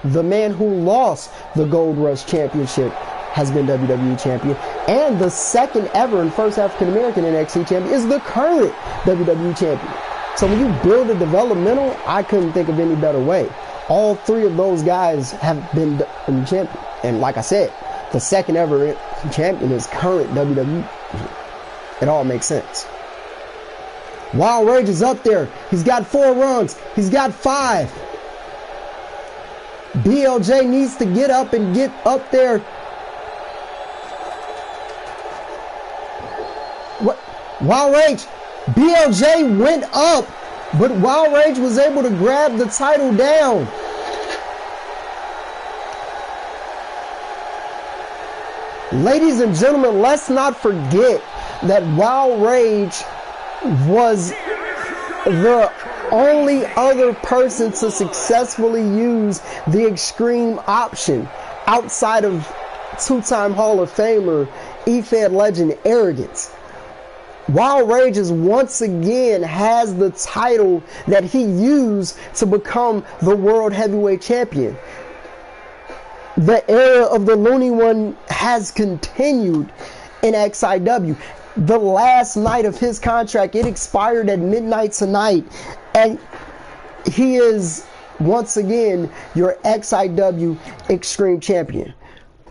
The man who lost the Gold Rush championship has been WWE champion. And the second ever and first African American NXT champion is the current WWE champion. So when you build a developmental, I couldn't think of any better way. All three of those guys have been champion. And like I said, the second ever champion is current WWE. It all makes sense. Wild Rage is up there. He's got 4 rungs. He's got 5. BLJ needs to get up and get up there. What? Wild Rage. BLJ went up, but Wild Rage was able to grab the title down. Ladies and gentlemen, let's not forget that Wild Rage was the only other person to successfully use the Extreme option outside of 2-time Hall of Famer E-Fed legend Arrogance. Wild Rage once again has the title that he used to become the World Heavyweight Champion. The era of the Looney One has continued in XIW. The last night of his contract, it expired at midnight tonight, and he is once again your XIW Extreme Champion.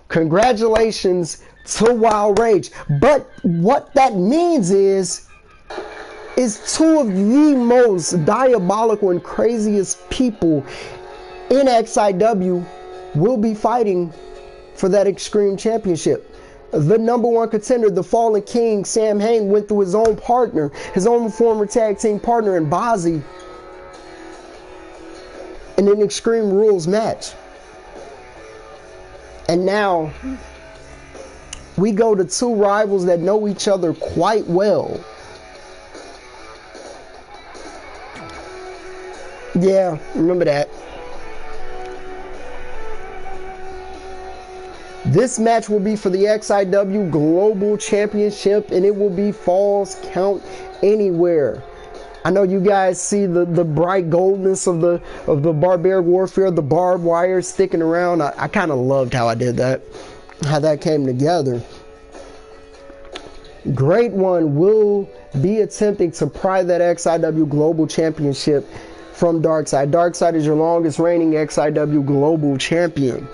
Congratulations to Wild Rage. But what that means is 2 of the most diabolical and craziest people in XIW will be fighting for that Extreme Championship. The number 1 contender, the Fallen King, Sam Hain, went through his own partner, his own former tag team partner in Bazzi, in an Extreme Rules match. And now we go to 2 rivals that know each other quite well. Yeah, remember that. This match will be for the XIW Global Championship, and it will be Falls Count Anywhere. I know you guys see the bright goldness of the Barbaric Warfare, the barbed wire sticking around. I kind of loved how I did that, how that came together. Great One will be attempting to pry that XIW Global Championship from Darkseid. Darkseid is your longest reigning XIW Global Champion.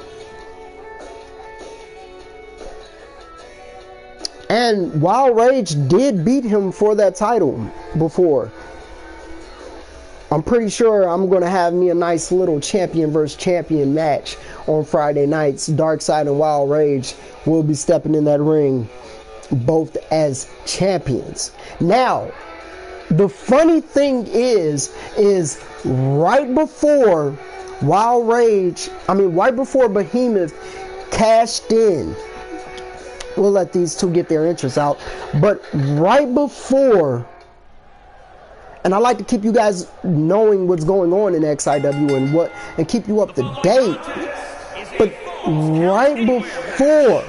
And Wild Rage did beat him for that title before. I'm pretty sure I'm going to have me a nice little champion versus champion match on Friday nights. Darkseid and Wild Rage will be stepping in that ring both as champions. Now, the funny thing is right before right before Behemoth cashed in, we'll let these two get their interests out. But right before, and I like to keep you guys knowing what's going on in XIW and keep you up to date. But right before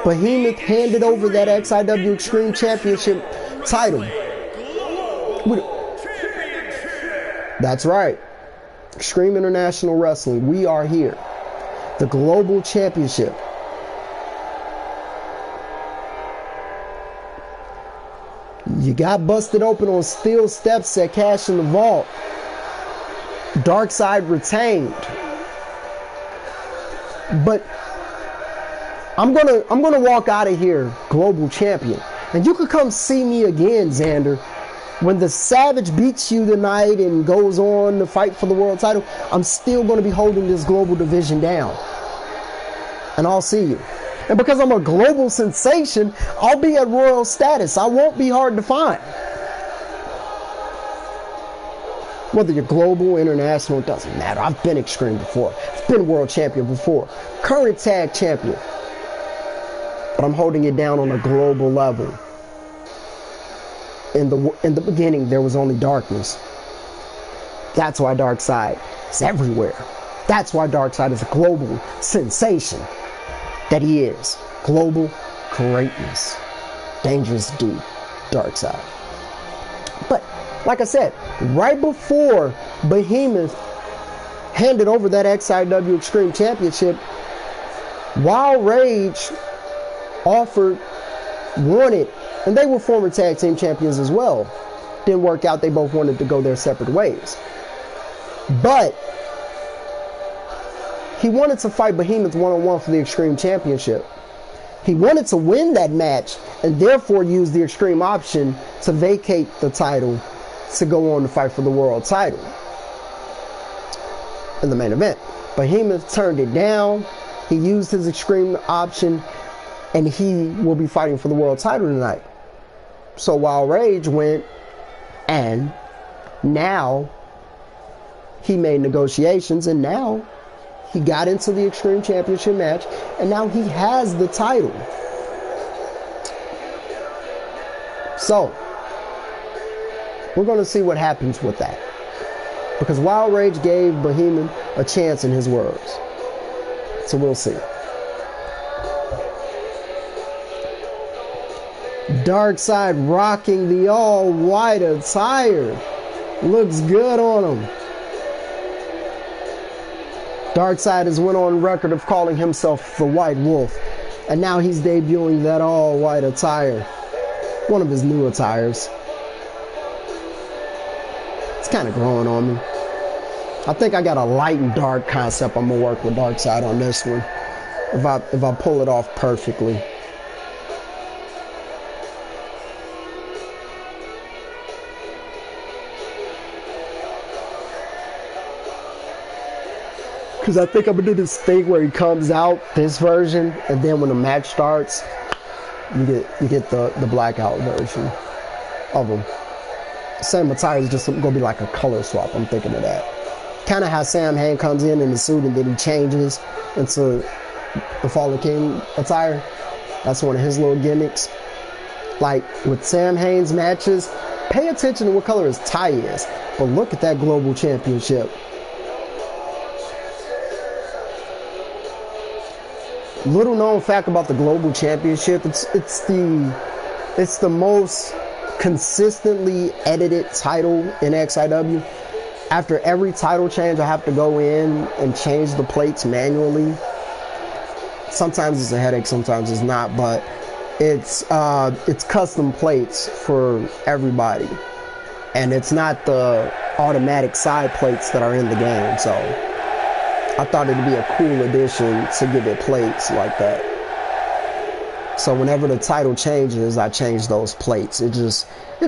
Behemoth handed over that XIW Extreme Championship title, that's right, Extreme International Wrestling, we are here. The Global Championship. You got busted open on steel steps at Cash in the Vault. Darkseid retained. But I'm gonna walk out of here global champion. And you could come see me again, Xander. When the Savage beats you tonight and goes on to fight for the world title, I'm still gonna be holding this global division down. And I'll see you. And because I'm a global sensation, I'll be at royal status. I won't be hard to find. Whether you're global, international, it doesn't matter. I've been Extreme before. I've been world champion before. Current tag champion. But I'm holding it down on a global level. In the beginning, there was only darkness. That's why Darkseid It's everywhere. That's why Darkseid is a global sensation that he is. Global greatness. Dangerous dude, Darkseid. But like I said, right before Behemoth handed over that XIW Extreme Championship, Wild Rage wanted, and they were former tag team champions as well. Didn't work out. They both wanted to go their separate ways. But he wanted to fight Behemoth one-on-one for the Extreme Championship. He wanted to win that match and therefore use the Extreme option to vacate the title to go on to fight for the world title in the main event. Behemoth turned it down. He used his Extreme option, and he will be fighting for the world title tonight. So Wild Rage went, and now he made negotiations, and now he got into the Extreme Championship match, and now he has the title. So we're going to see what happens with that, because Wild Rage gave Behemoth a chance in his words. So we'll see. Darkseid rocking the all-white attire. Looks good on him. Darkseid has went on record of calling himself the White Wolf, and now he's debuting that all-white attire. One of his new attires. It's kind of growing on me. I think I got a light and dark concept I'm gonna work with Darkseid on this one, if I pull it off perfectly. Because I think I'm gonna do this thing where he comes out, this version, and then when the match starts, you get the blackout version of him. Same attire is just gonna be like a color swap. I'm thinking of that. Kind of how Sam Hain comes in the suit and then he changes into the Fallen King attire. That's one of his little gimmicks. Like with Sam Hain's matches, pay attention to what color his tie is. But look at that global championship. Little known fact about the global championship, it's the most consistently edited title in XIW. After every title change, I have to go in and change the plates manually. Sometimes it's a headache, sometimes it's not, but it's custom plates for everybody, and it's not the automatic side plates that are in the game. So I thought it'd be a cool addition to give it plates like that. So whenever the title changes, I change those plates. It's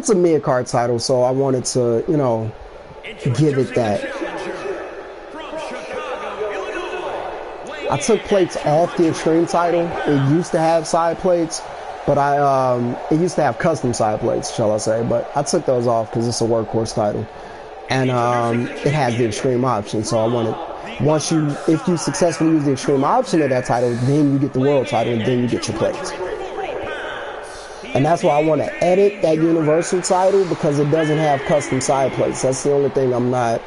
a mid-card title, so I wanted to, give it that. I took plates off the Extreme title. It used to have side plates, but it used to have custom side plates, shall I say, but I took those off because it's a workhorse title. And it has the Extreme option, so I wanted, if you successfully use the Extreme option of that title, then you get the world title, and then you get your plates. And that's why I want to edit that Universal title, because it doesn't have custom side plates. That's the only thing I'm not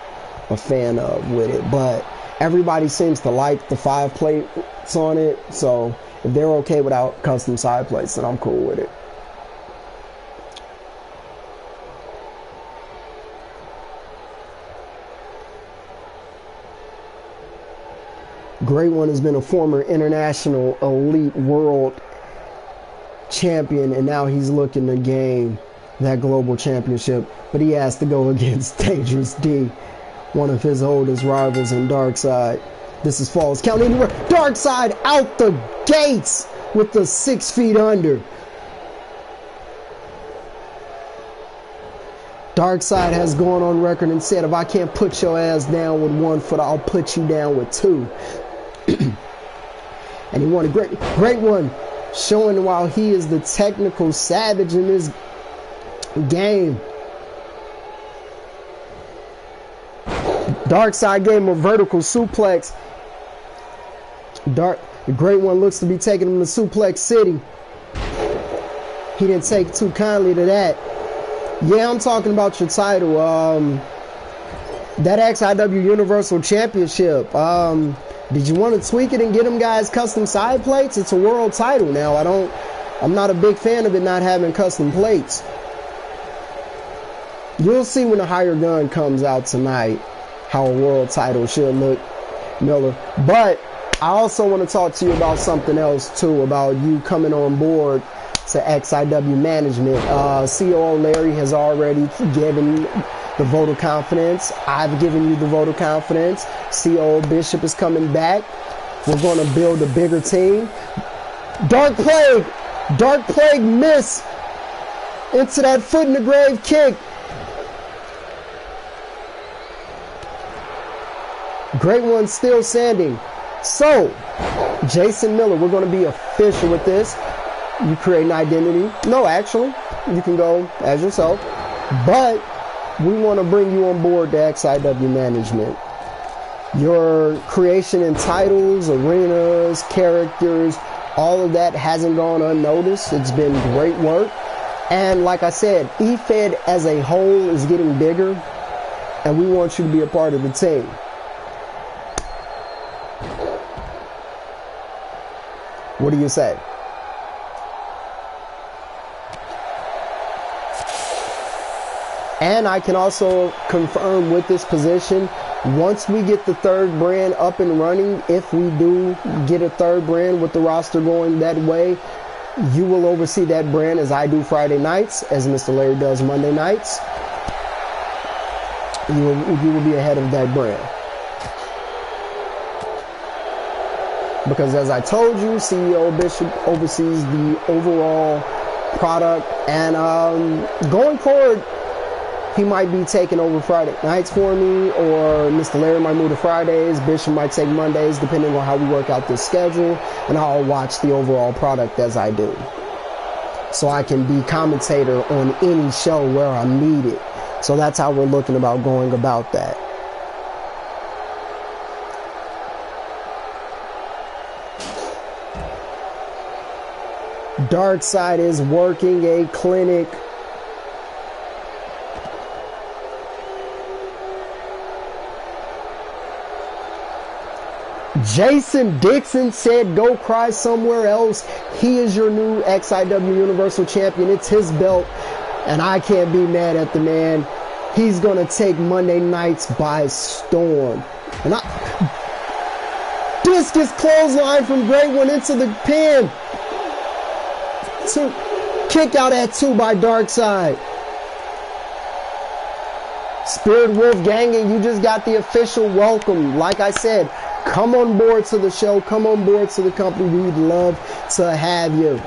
a fan of with it. But everybody seems to like the 5 plates on it, so if they're okay without custom side plates, then I'm cool with it. Great One has been a former international elite world champion, and now he's looking to gain that global championship, but he has to go against Dangerous D, one of his oldest rivals in Darkseid. This is Falls Count Anywhere. Darkseid out the gates with the 6 feet under. Darkseid has gone on record and said, if I can't put your ass down with 1 foot, I'll put you down with 2. And he won a great one, showing while he is the technical savage in this game. Darkseid gave him a vertical suplex. The Great One looks to be taking him to Suplex City. He didn't take too kindly to that. Yeah, I'm talking about your title. That XIW Universal Championship. Did you want to tweak it and get them guys custom side plates? It's a world title now. I'm not a big fan of it not having custom plates. You'll see when the higher gun comes out tonight how a world title should look, Miller. But I also want to talk to you about something else too, about you coming on board to XIW management. COO Larry has already given the vote of confidence. I've given you the vote of confidence. COO Bishop is coming back. We're going to build a bigger team. Dark Plague miss into that foot in the grave kick. Great one still standing. So, Jason Miller, we're going to be official with this. You create an identity. No, actually, you can go as yourself. But we want to bring you on board to XIW management. Your creation in titles, arenas, characters, all of that hasn't gone unnoticed. It's been great work. And like I said, eFed as a whole is getting bigger, and we want you to be a part of the team. What do you say? And I can also confirm with this position, once we get the third brand up and running, if we do get a third brand with the roster going that way, you will oversee that brand as I do Friday nights, as Mr. Larry does Monday nights. You will be ahead of that brand. Because as I told you, CEO Bishop oversees the overall product, and going forward, he might be taking over Friday nights for me, or Mr. Larry might move to Fridays, Bishop might take Mondays, depending on how we work out this schedule, and I'll watch the overall product as I do. So I can be commentator on any show where I'm needed. So that's how we're looking about going about that. Darkside is working a clinic. Jason Dixon said, go cry somewhere else. He is your new XIW Universal Champion. It's his belt, and I can't be mad at the man. He's going to take Monday nights by storm. And discus clothesline from Great One into the pin. Kick out at 2 by Darkside. Spirit Wolf Gang, and you just got the official welcome. Like I said, come on board to the show. Come on board to the company. We'd love to have you.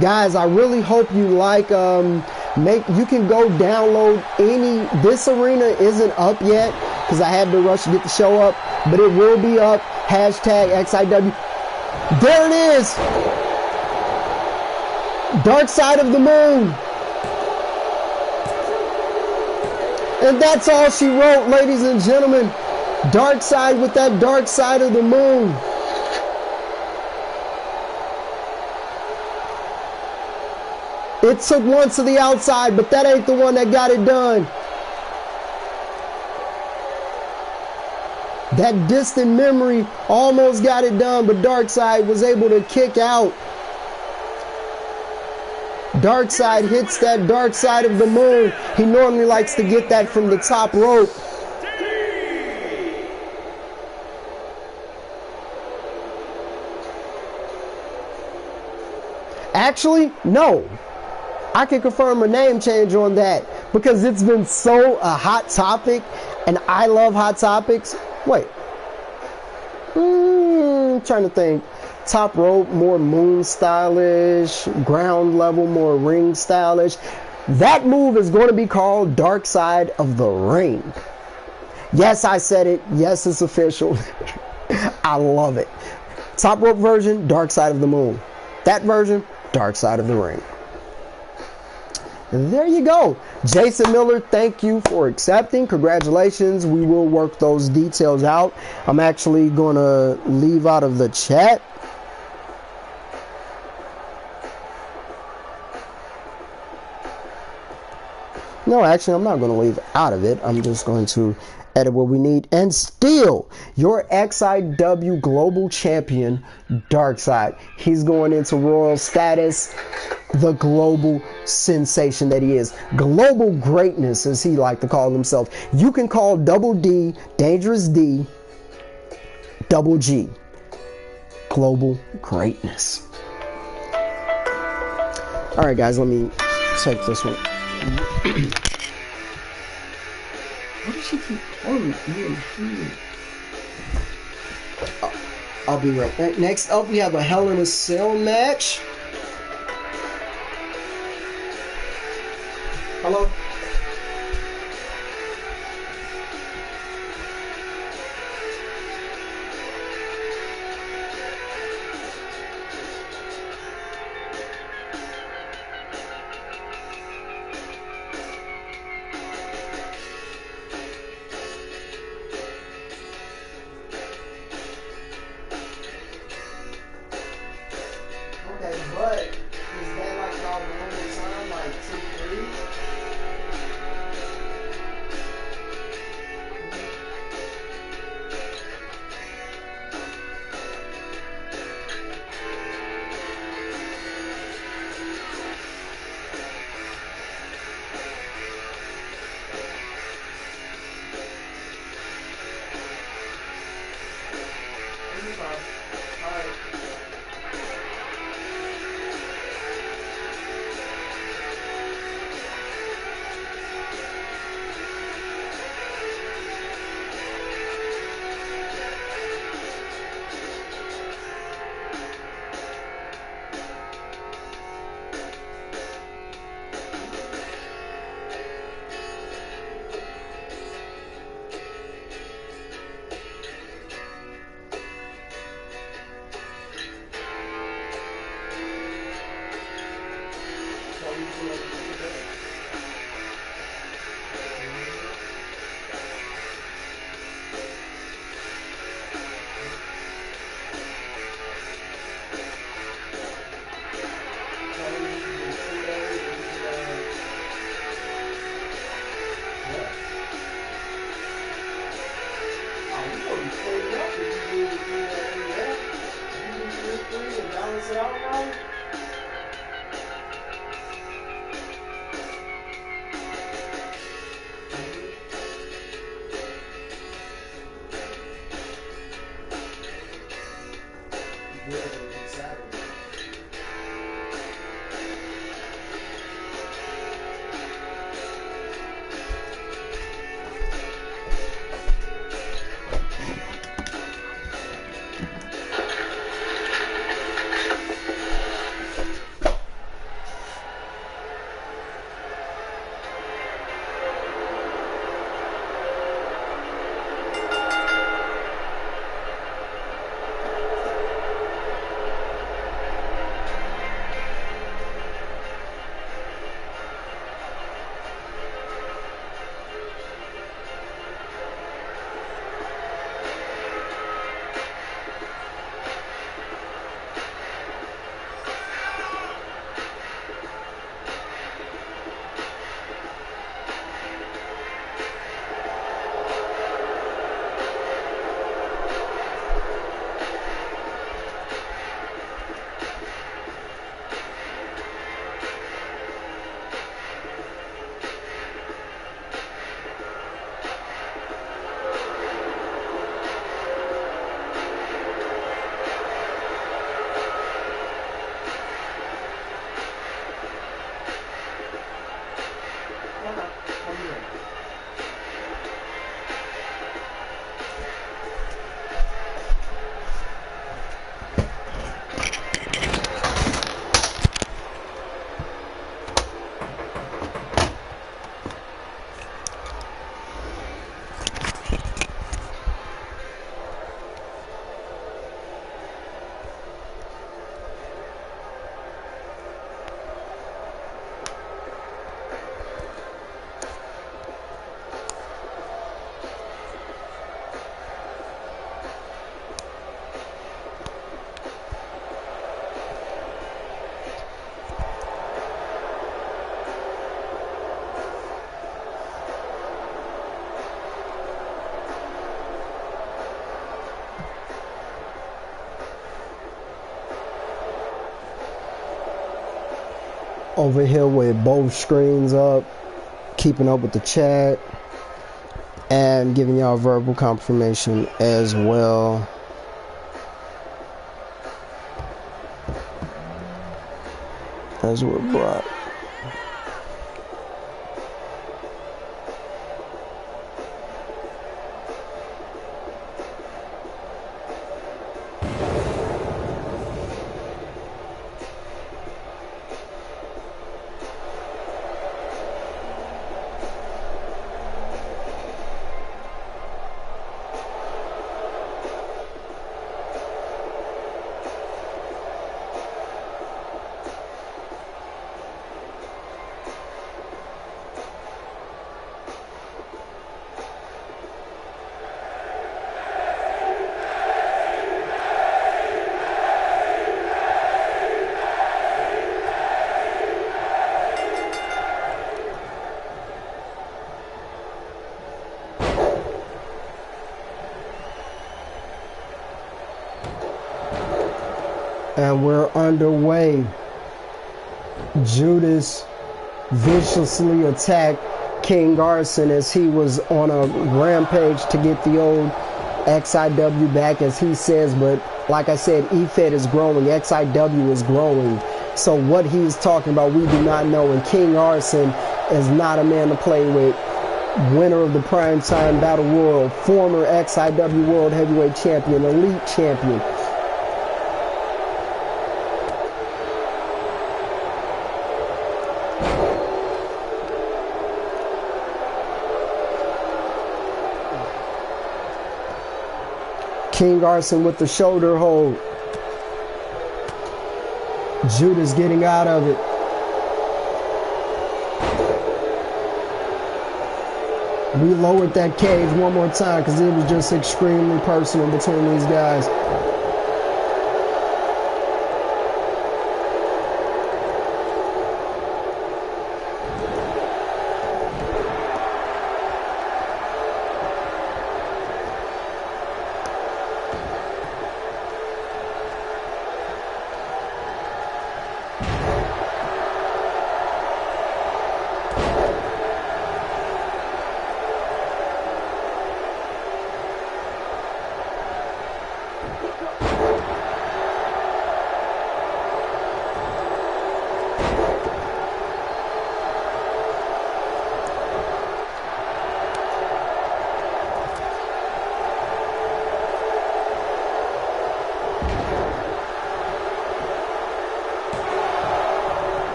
Guys, I really hope you like. You can go download any. This arena isn't up yet because I had to rush to get the show up, but it will be up. Hashtag XIW. There it is. Dark Side of the Moon. And that's all she wrote, ladies and gentlemen. Dark Side with that Dark Side of the Moon. It took one to the outside, but that ain't the one that got it done. That distant memory almost got it done, but Darkside was able to kick out. Darkside hits that Dark Side of the Moon. He normally likes to get that from the top rope. Actually, no. I can confirm a name change on that because it's been so a hot topic, and I love hot topics. Wait. Trying to think. Top rope, more moon stylish. Ground level, more ring stylish. That move is going to be called Dark Side of the Ring. Yes, I said it. Yes, it's official. I love it. Top rope version, Dark Side of the Moon. That version, Dark Side of the Ring. There you go. Jason Miller, thank you for accepting. Congratulations. We will work those details out. I'm actually going to leave out of the chat. No, actually, I'm not going to leave out of it. I'm just going to edit what we need. And still, your XIW Global Champion, Darkseid. He's going into royal status, the global sensation that he is. Global greatness, as he like to call himself. You can call Double D, Dangerous D, Double G. Global greatness. All right, guys, let me take this one. Why does she keep calling me? I'll be right back. Next up, we have a Hell in a Cell match. Hello? Okay, but is that like y'all normal time, like 2-3? Alright. Balance it out now. over here with both screens up, keeping up with the chat, and giving y'all verbal confirmation as well. As we're brought. And we're underway. Judas viciously attacked King Arson as he was on a rampage to get the old XIW back, as he says. But like I said, EFED is growing, XIW is growing. So what he's talking about, we do not know. And King Arson is not a man to play with. Winner of the Primetime Battle Royal, former XIW World Heavyweight Champion, Elite Champion. King Arson with the shoulder hold. Judas getting out of it. We lowered that cage one more time because it was just extremely personal between these guys.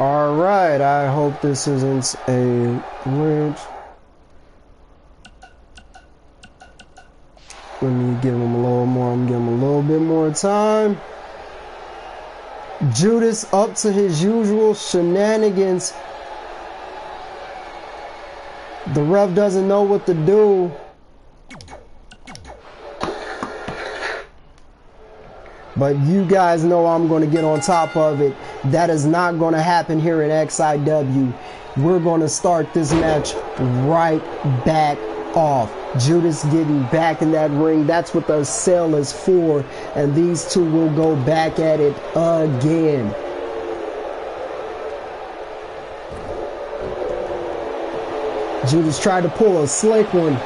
All right, I hope this isn't a glitch. Let me give him a little more. I'm giving him a little bit more time. Judas up to his usual shenanigans. The ref doesn't know what to do. But you guys know I'm going to get on top of it. That is not going to happen here in XIW. We're going to start this match right back off. Judas getting back in that ring. That's what the cell is for. And these two will go back at it again. Judas tried to pull a slick one.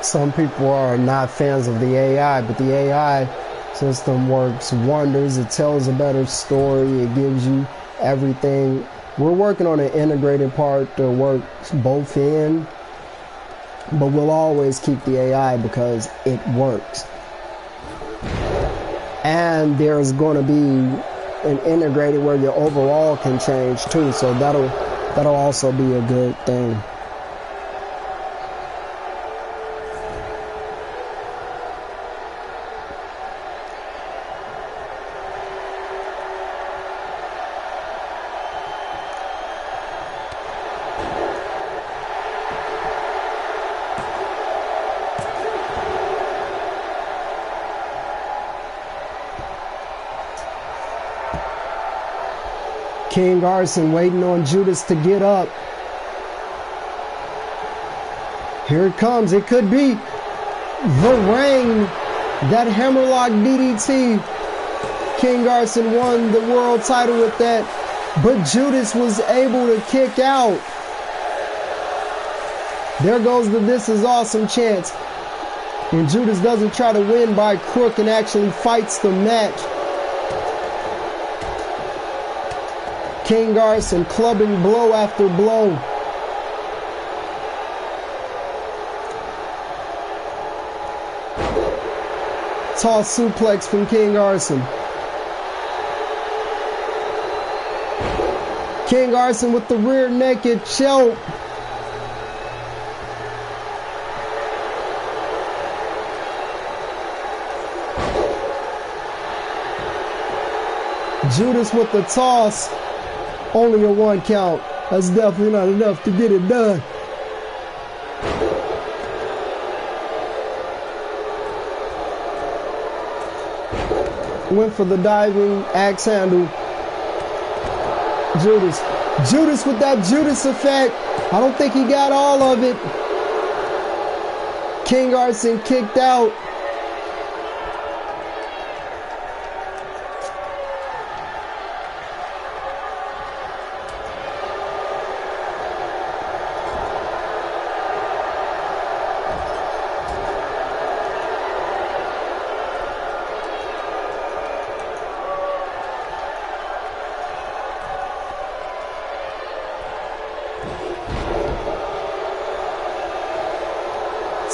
Some people are not fans of the AI, but the AI system works wonders. It tells a better story. It gives you everything. We're working on an integrated part that works both in, but we'll always keep the AI because it works. And there's going to be an integrated where your overall can change too, so that'll also be a good thing. King Arson waiting on Judas to get up. Here it comes. It could be the rain. That hammerlock DDT. King Arson won the world title with that, but Judas was able to kick out. There goes the "This is awesome" chance. And Judas doesn't try to win by crook and actually fights the match. King Arson clubbing blow after blow. Toss suplex from King Arson. King Arson with the rear naked choke. Judas with the toss. Only a 1 count. That's definitely not enough to get it done. Went for the diving axe handle. Judas with that Judas effect. I don't think he got all of it. King Arson kicked out.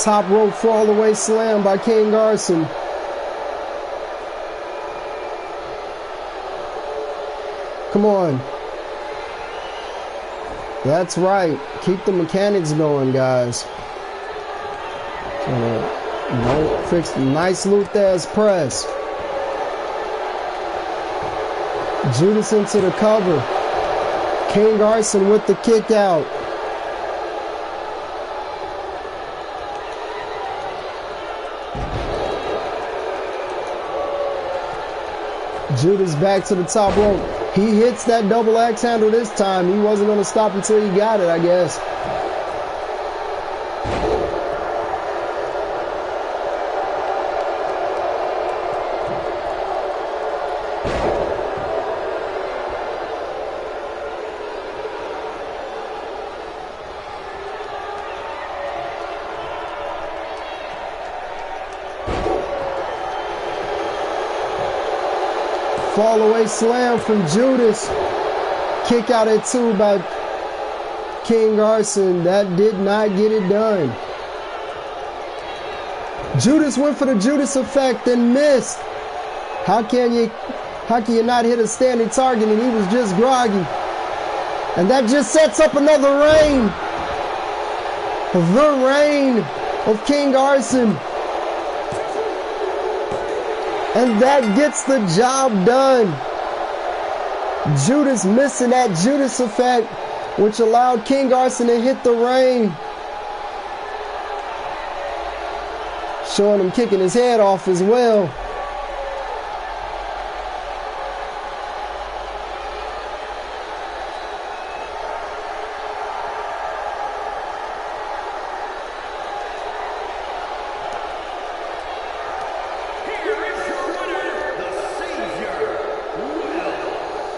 Top rope fall away slam by King Arson. Come on. That's right. Keep the mechanics going, guys. Fix the nice Luthez press. Judas into the cover. King Arson with the kick out. Judas back to the top rope. He hits that double axe handle this time. He wasn't going to stop until he got it, I guess. Fall away slam from Judas. Kick out at 2 by King Arson. That did not get it done. Judas went for the Judas effect and missed. How can you not hit a standing target, and he was just groggy. And that just sets up another reign. The reign of King Arson. And that gets the job done. Judas missing that Judas effect, which allowed King Arson to hit the ring. Showing him kicking his head off as well.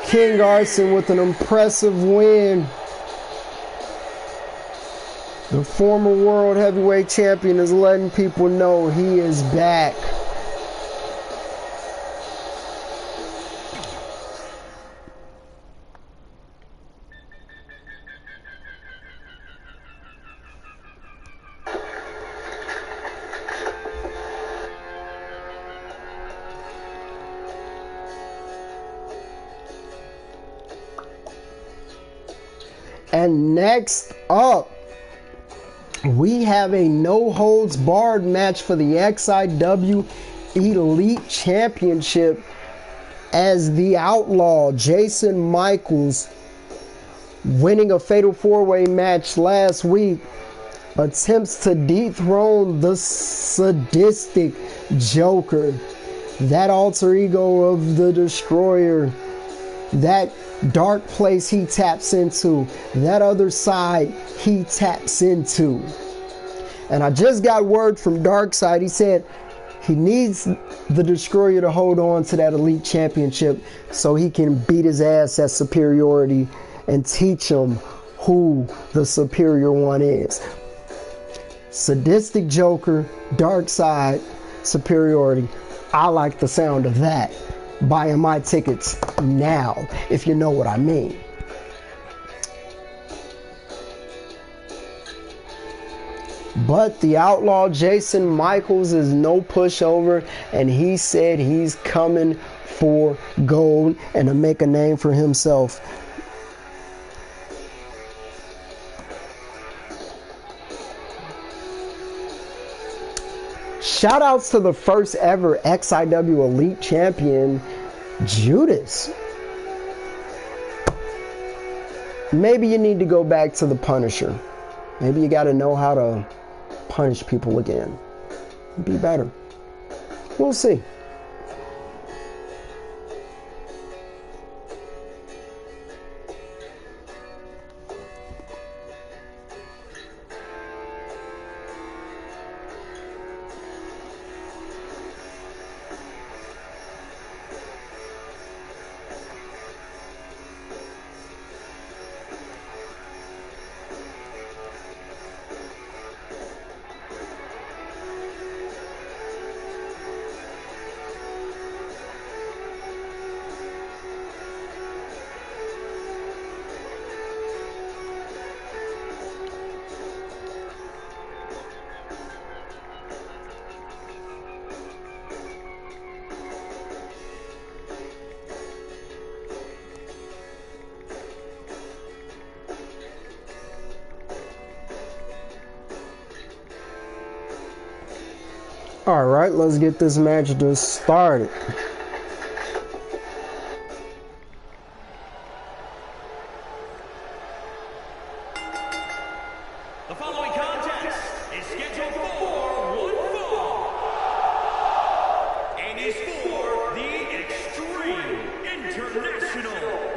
King Arson with an impressive win. The former world heavyweight champion is letting people know he is back. And next up, we have a no-holds-barred match for the XIW Elite Championship as the Outlaw Jason Michaels, winning a Fatal 4-Way match last week, attempts to dethrone the sadistic Joker, that alter ego of the Destroyer, that dark place he taps into, that other side he taps into. And I just got word from Darkseid. He said he needs the Destroyer to hold on to that Elite Championship so he can beat his ass at Superiority and teach him who the superior one is. Sadistic Joker, Darkseid, Superiority. I like the sound of that. Buying my tickets now, if you know what I mean. But the Outlaw Jason Michaels is no pushover, and he said he's coming for gold and to make a name for himself. Shout outs to the first ever XIW Elite Champion, Judas. Maybe you need to go back to the Punisher. Maybe you got to know how to punish people again. Be better. We'll see. All right, let's get this match just started. The following contest is scheduled for one fall and is for the Extreme International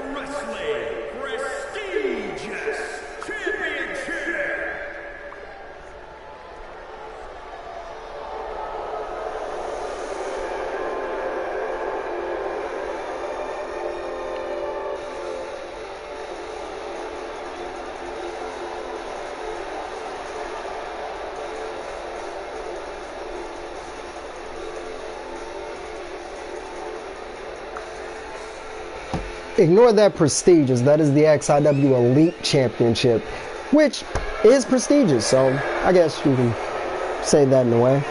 ignore that prestigious. That is the XIW Elite Championship, which is prestigious. So I guess you can say that in a way.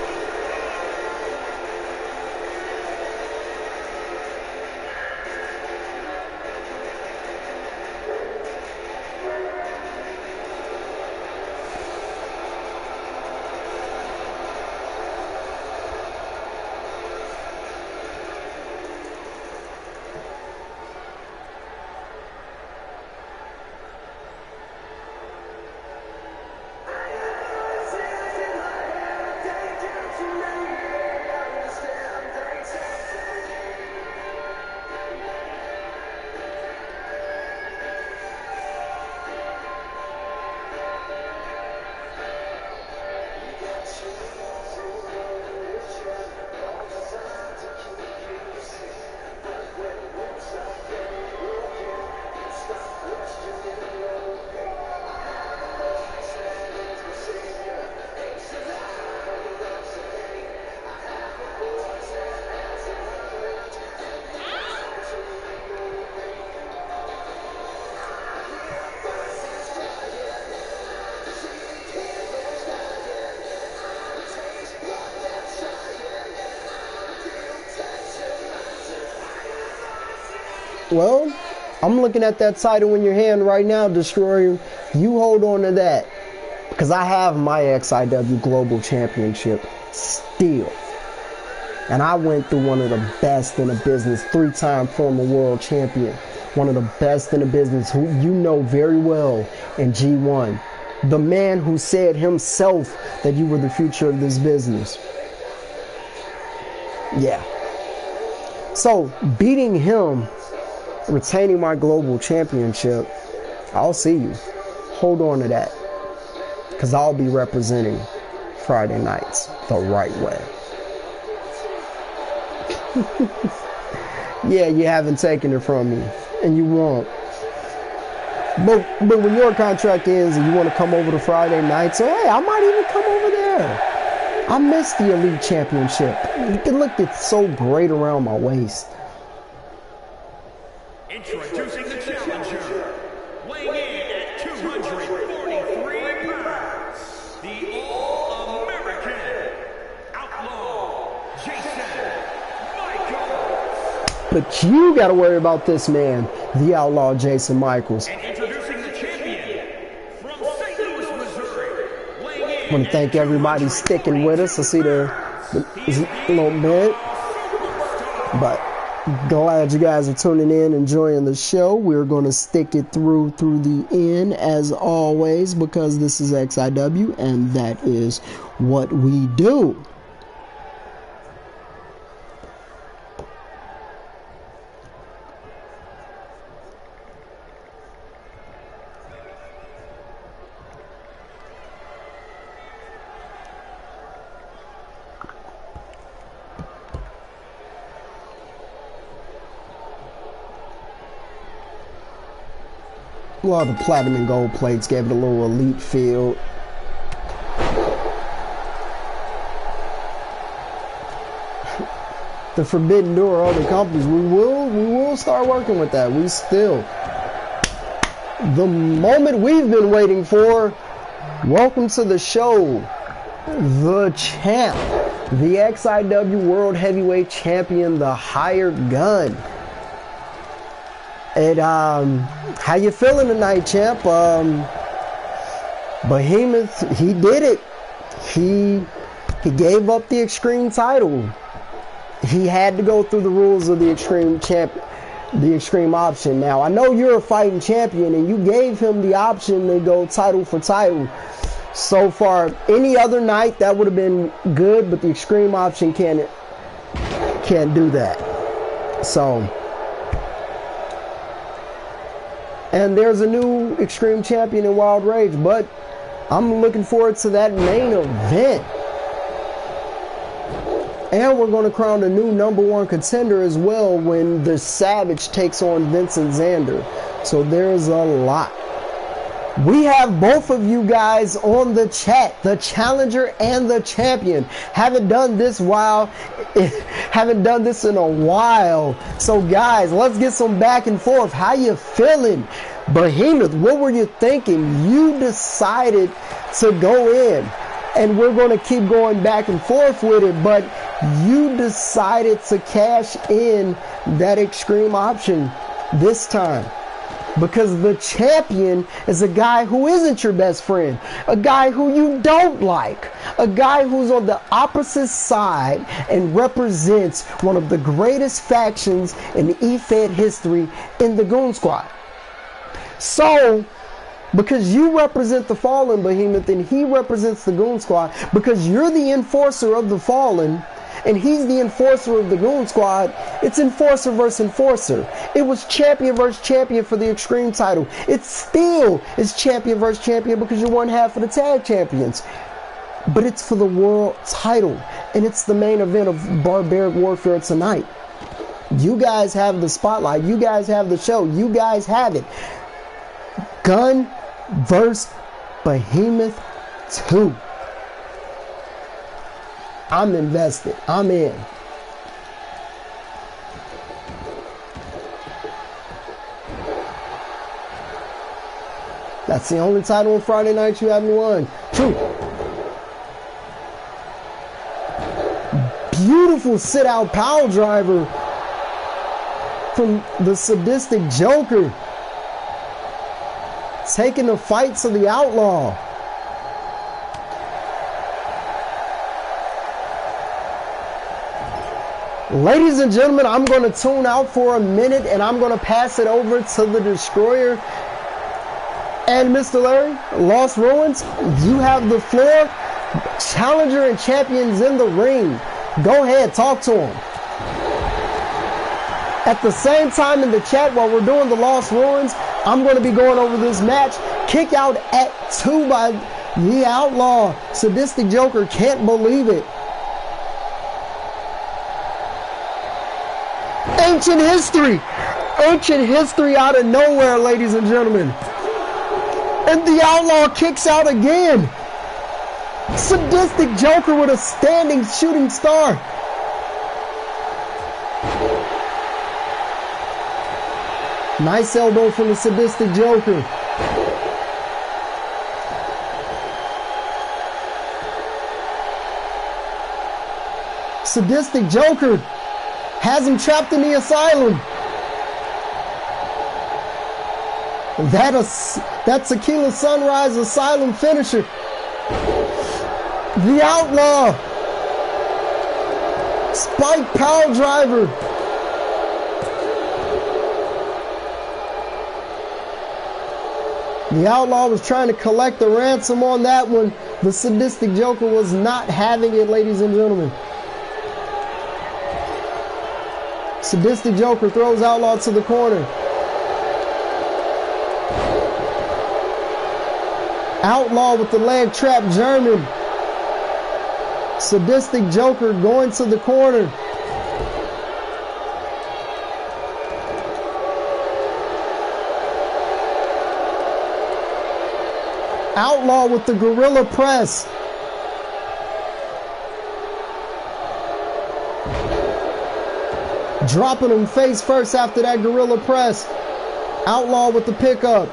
Well, I'm looking at that title in your hand right now, Destroyer. You hold on to that, because I have my XIW Global Championship still. And I went through one of the best in the business, 3-time former world champion, one of the best in the business, who you know very well in G1. The man who said himself that you were the future of this business. Yeah. So, beating him, retaining my global championship, I'll see you. Hold on to that, because I'll be representing Friday nights the right way. Yeah, you haven't taken it from me, and you won't. But when your contract ends and you want to come over to Friday night, so hey, I might even come over there. I miss the Elite Championship. It looked so great around my waist. Introducing the challenger, weighing in at 243 pounds, the All-American Outlaw, Jason Michaels. But you got to worry about this man, the Outlaw Jason Michaels. And introducing the champion from St. Louis, Missouri, weighing in I want to thank everybody sticking with us. I see the little bit, but glad you guys are tuning in, enjoying the show. We're going to stick it through the end as always, because this is XIW and that is what we do. Well, the platinum and gold plates gave it a little elite feel. The forbidden door, other companies, we will start working with that. We still, the moment we've been waiting for. Welcome to the show, the champ, the XIW World Heavyweight Champion, the hired gun. And how you feeling tonight, champ? Behemoth, he did it. He gave up the Extreme title. He had to go through the rules of the Extreme option. Now, I know you're a fighting champion, and you gave him the option to go title for title. So far, any other night that would have been good, but the Extreme option can't do that. So. And there's a new Extreme Champion in Wild Rage, but I'm looking forward to that main event. And we're going to crown a new #1 contender as well when the Savage takes on Vincent Xander. So there's a lot. We have both of you guys on the chat, the challenger and the champion. Haven't done this in a while. So guys, let's get some back and forth. How you feeling? Behemoth, what were you thinking? You decided to go in, and we're going to keep going back and forth with it, but you decided to cash in that extreme option this time. Because the champion is a guy who isn't your best friend, a guy who you don't like, a guy who's on the opposite side and represents one of the greatest factions in eFed history in the Goon Squad. So, because you represent the Fallen, Behemoth, and he represents the Goon Squad, because you're the enforcer of the Fallen, and he's the enforcer of the Goon Squad, it's enforcer versus enforcer. It was champion versus champion for the Extreme title. It still is champion versus champion because you're one half of the tag champions. But it's for the world title, and it's the main event of Barbaric Warfare tonight. You guys have the spotlight. You guys have the show. You guys have it. Gun versus Behemoth 2. I'm invested. I'm in. That's the only title on Friday night you haven't won. True. Beautiful sit-out power driver from the Sadistic Joker. Taking the fight to the Outlaw. Ladies and gentlemen, I'm going to tune out for a minute and I'm going to pass it over to the Destroyer. And Mr. Larry, Lost Ruins, you have the floor. Challenger and champions in the ring. Go ahead, talk to them. At the same time in the chat while we're doing the Lost Ruins, I'm going to be going over this match. Kick out at 2 by the Outlaw. Sadistic Joker can't believe it. Ancient history. Ancient history out of nowhere, ladies and gentlemen. And the Outlaw kicks out again. Sadistic Joker with a standing shooting star. Nice elbow from the Sadistic Joker. Sadistic Joker has him trapped in the asylum. That's Tequila Sunrise Asylum finisher. The Outlaw. Spike power driver. The Outlaw was trying to collect the ransom on that one. The Sadistic Joker was not having it, ladies and gentlemen. Sadistic Joker throws Outlaw to the corner. Outlaw with the leg trap German. Sadistic Joker going to the corner. Outlaw with the gorilla press. Dropping him face first after that gorilla press. Outlaw with the pickup.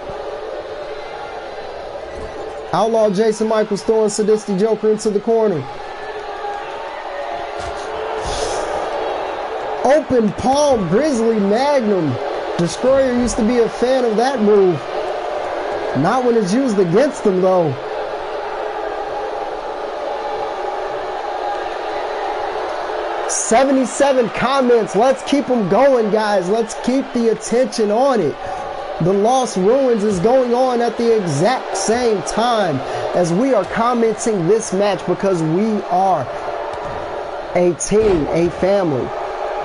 Outlaw Jason Michaels throwing Sadistic Joker into the corner. Open palm Grizzly Magnum. Destroyer used to be a fan of that move. Not when it's used against him, though. "77 comments. Let's keep them going, guys. Let's keep the attention on it. The Lost Ruins is going on at the exact same time as we are commenting this match because we are a team, a family.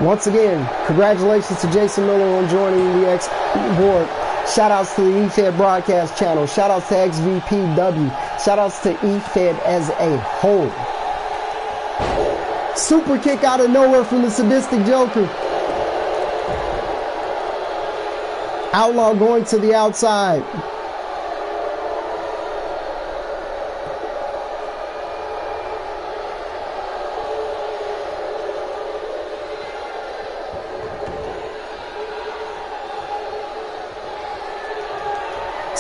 Once again, congratulations to Jason Miller on joining the X board. Shout outs to the eFed broadcast channel. Shout outs to XVPW. Shout outs to eFed as a whole. Super kick out of nowhere from the Sadistic Joker. Outlaw going to the outside.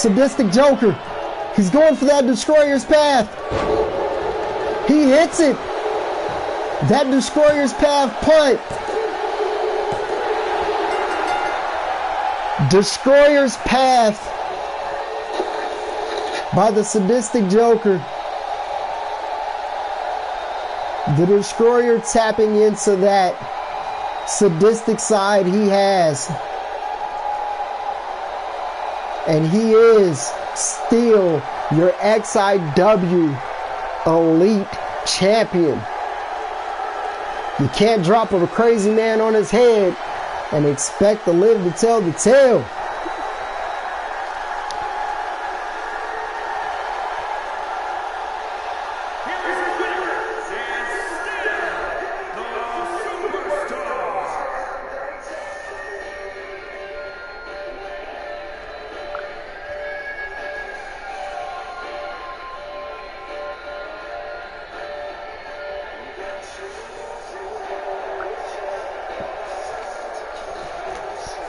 Sadistic Joker. He's going for that Destroyer's Path. He hits it. That Destroyer's Path punt. Destroyer's Path by the Sadistic Joker. The Destroyer tapping into that sadistic side he has. And he is still your XIW Elite Champion. You can't drop a crazy man on his head and expect to live to tell the tale.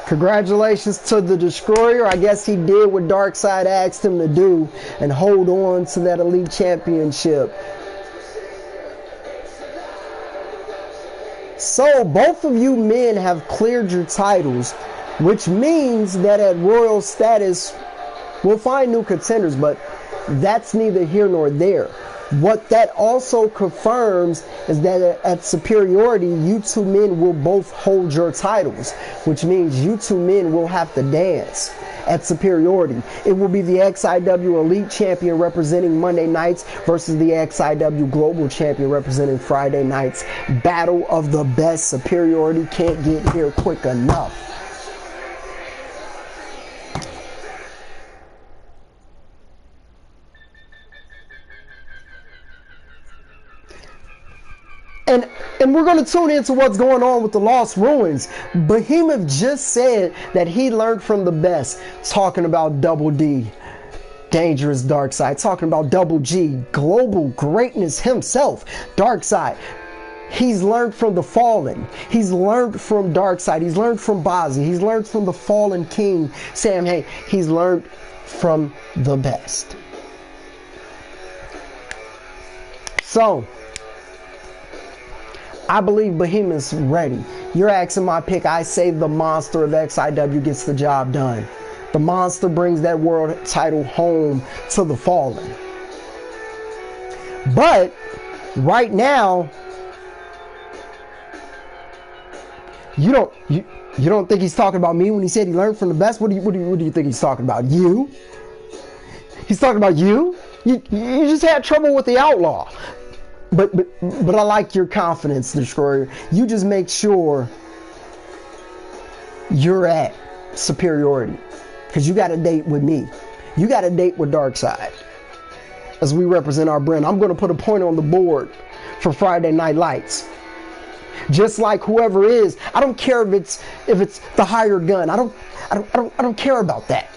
Congratulations to the Destroyer. I guess he did what Darkseid asked him to do and hold on to that Elite Championship. So both of you men have cleared your titles, which means that at Royal status we'll find new contenders, but that's neither here nor there. What that also confirms is that at Superiority, you two men will both hold your titles, which means you two men will have to dance at Superiority. It will be the XIW Elite Champion representing Monday nights versus the XIW Global Champion representing Friday nights. Battle of the best. Superiority can't get here quick enough. And we're going to tune into what's going on with the Lost Ruins. Behemoth just said that he learned from the best, talking about Double D, Dangerous Darkseid, talking about Double G, Global Greatness himself, Darkseid. He's learned from the Fallen. He's learned from Darkseid. He's learned from Bozzy. He's learned from the Fallen King, Sam Hay. He's learned from the best. So I believe Behemoth's ready. You're asking my pick. I say the monster of XIW gets the job done. The monster brings that world title home to the Fallen. But right now, you don't think he's talking about me when he said he learned from the best? What do you think he's talking about? You? He's talking about you? You just had trouble with the Outlaw. But I like your confidence, Destroyer. You just make sure you're at Superiority, because you got a date with me. You got a date with Darkseid. As we represent our brand, I'm going to put a point on the board for Friday Night Lights. Just like whoever is, I don't care if it's the hired gun. I don't care about that.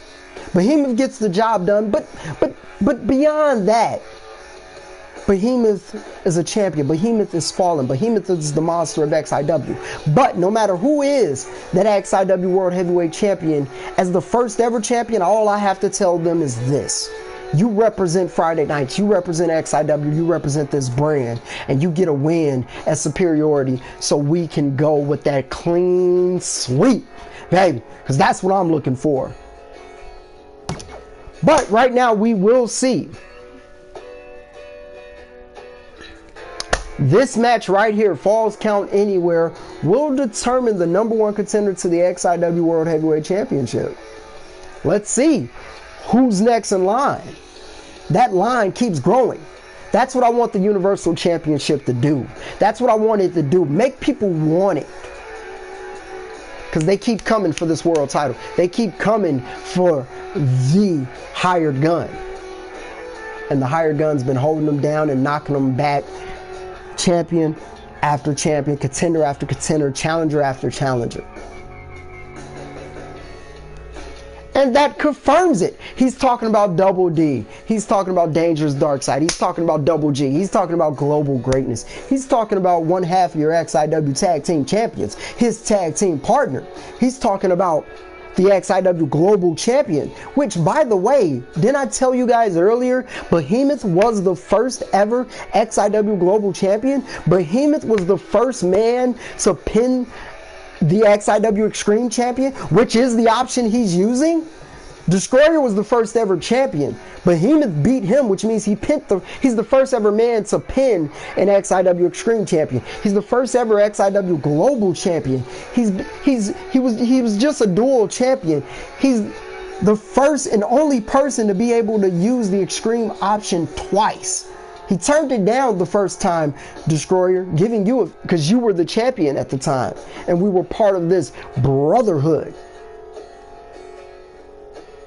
Behemoth gets the job done. But beyond that, Behemoth is a champion. Behemoth is fallen. Behemoth is the monster of XIW. But no matter who is that XIW World Heavyweight Champion, as the first ever champion, all I have to tell them is this. You represent Friday nights. You represent XIW. You represent this brand. And you get a win at Superiority so we can go with that clean sweep, baby. Because that's what I'm looking for. But right now we will see. This match right here, Falls Count Anywhere, will determine the #1 contender to the XIW World Heavyweight Championship. Let's see who's next in line. That line keeps growing. That's what I want the Universal Championship to do. That's what I want it to do. Make people want it. Because they keep coming for this world title. They keep coming for the hired gun. And the hired gun's been holding them down and knocking them back. Champion after champion, contender after contender, challenger after challenger. And that confirms it. He's talking about Double D. He's talking about Dangerous Darkseid. He's talking about Double G. He's talking about Global Greatness. He's talking about one half of your XIW Tag Team Champions, his tag team partner. He's talking about the XIW Global Champion, which, by the way, didn't I tell you guys earlier, Behemoth was the first ever XIW Global Champion? Behemoth was the first man to pin the XIW Extreme Champion, which is the option he's using. Destroyer was the first ever champion. Behemoth beat him, which means he's the first ever man to pin an XIW Extreme Champion. He's the first ever XIW Global Champion. He was just a dual champion. He's the first and only person to be able to use the Extreme option twice. He turned it down the first time, Destroyer, giving you because you were the champion at the time, and we were part of this brotherhood.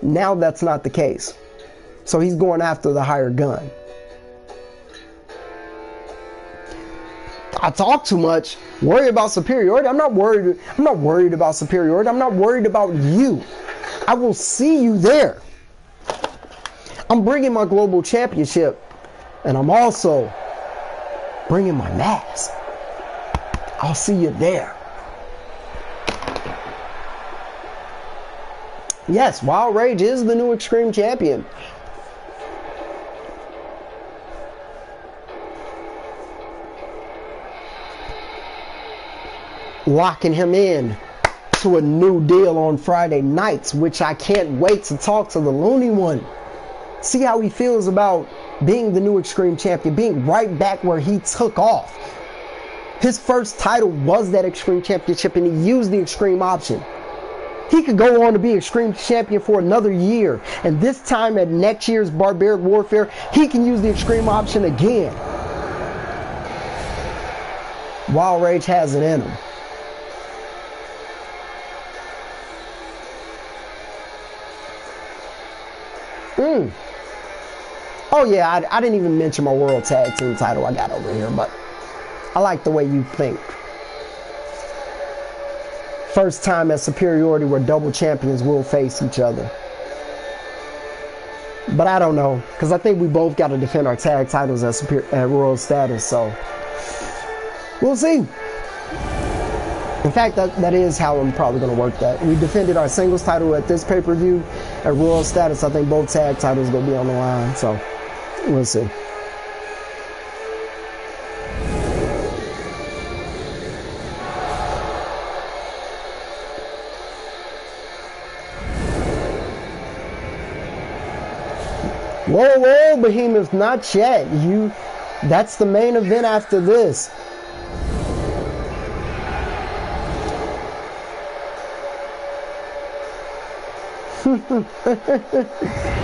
Now that's not the case. So he's going after the higher gun. I talk too much. Worry about superiority. I'm not worried about superiority. I'm not worried about you. I will see you there. I'm bringing my global championship, and I'm also bringing my mask. I'll see you there. Yes, Wild Rage is the new Extreme Champion. Locking him in to a new deal on Friday nights, which I can't wait to talk to the Looney One. See how he feels about being the new Extreme Champion, being right back where he took off. His first title was that Extreme Championship, and he used the Extreme option. He could go on to be Extreme Champion for another year, and this time at next year's Barbaric Warfare, he can use the Extreme option again. Wild Rage has it in him. Oh yeah, I didn't even mention my World Tag Team title I got over here, but I like the way you think. First time at Superiority where double champions will face each other. But I don't know, because I think we both got to defend our tag titles at World Status, so we'll see. In fact, that is how I'm probably going to work that. We defended our singles title at this pay-per-view. At World Status, I think both tag titles going to be on the line, so we'll see. Whoa, whoa, Behemoth, not yet. That's the main event after this.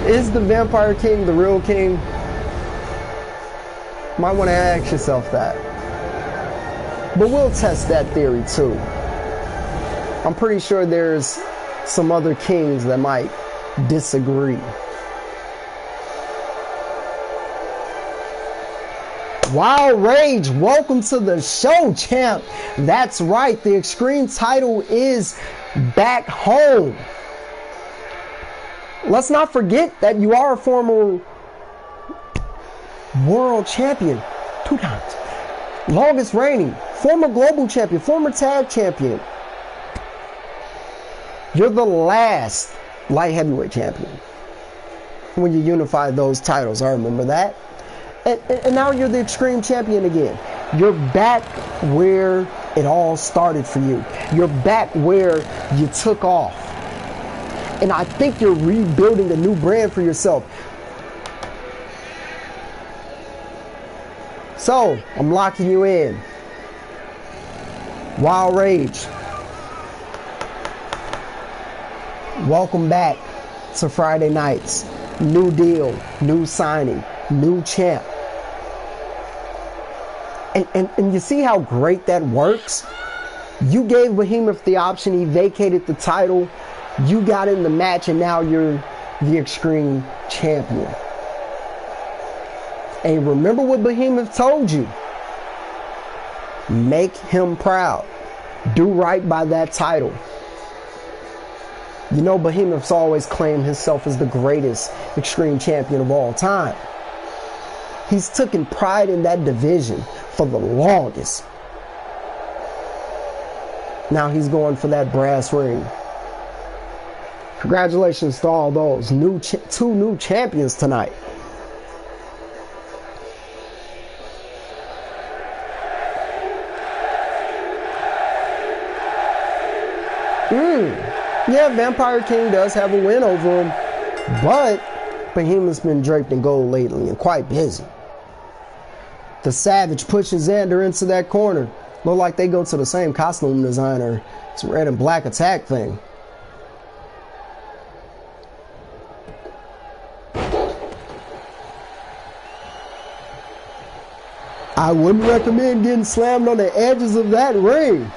Is the Vampire King the real king? Might want to ask yourself that. But we'll test that theory too. I'm pretty sure there's some other kings that might disagree. Wild Rage, welcome to the show, champ. That's right, the Extreme title is back home. Let's not forget that you are a former world champion 2 times. Longest reigning, former global champion, former tag champion. You're the last light heavyweight champion when you unified those titles. I remember that. And now you're the Extreme Champion again. You're back where it all started for you. You're back where you took off. And I think you're rebuilding a new brand for yourself. So, I'm locking you in. Wild Rage. Welcome back to Friday nights. New deal, new signing, new champ. And you see how great that works? You gave Behemoth the option, he vacated the title, you got in the match, and now you're the Extreme Champion. And remember what Behemoth told you. Make him proud. Do right by that title. You know, Behemoth's always claimed himself as the greatest Extreme Champion of all time. He's taken pride in that division for the longest. Now he's going for that brass ring. Congratulations to all those two new champions tonight. Yeah, Vampire King does have a win over him, but Behemoth's been draped in gold lately and quite busy. The Savage pushes Xander into that corner. Look like they go to the same costume designer. It's a red and black attack thing. I wouldn't recommend getting slammed on the edges of that ring.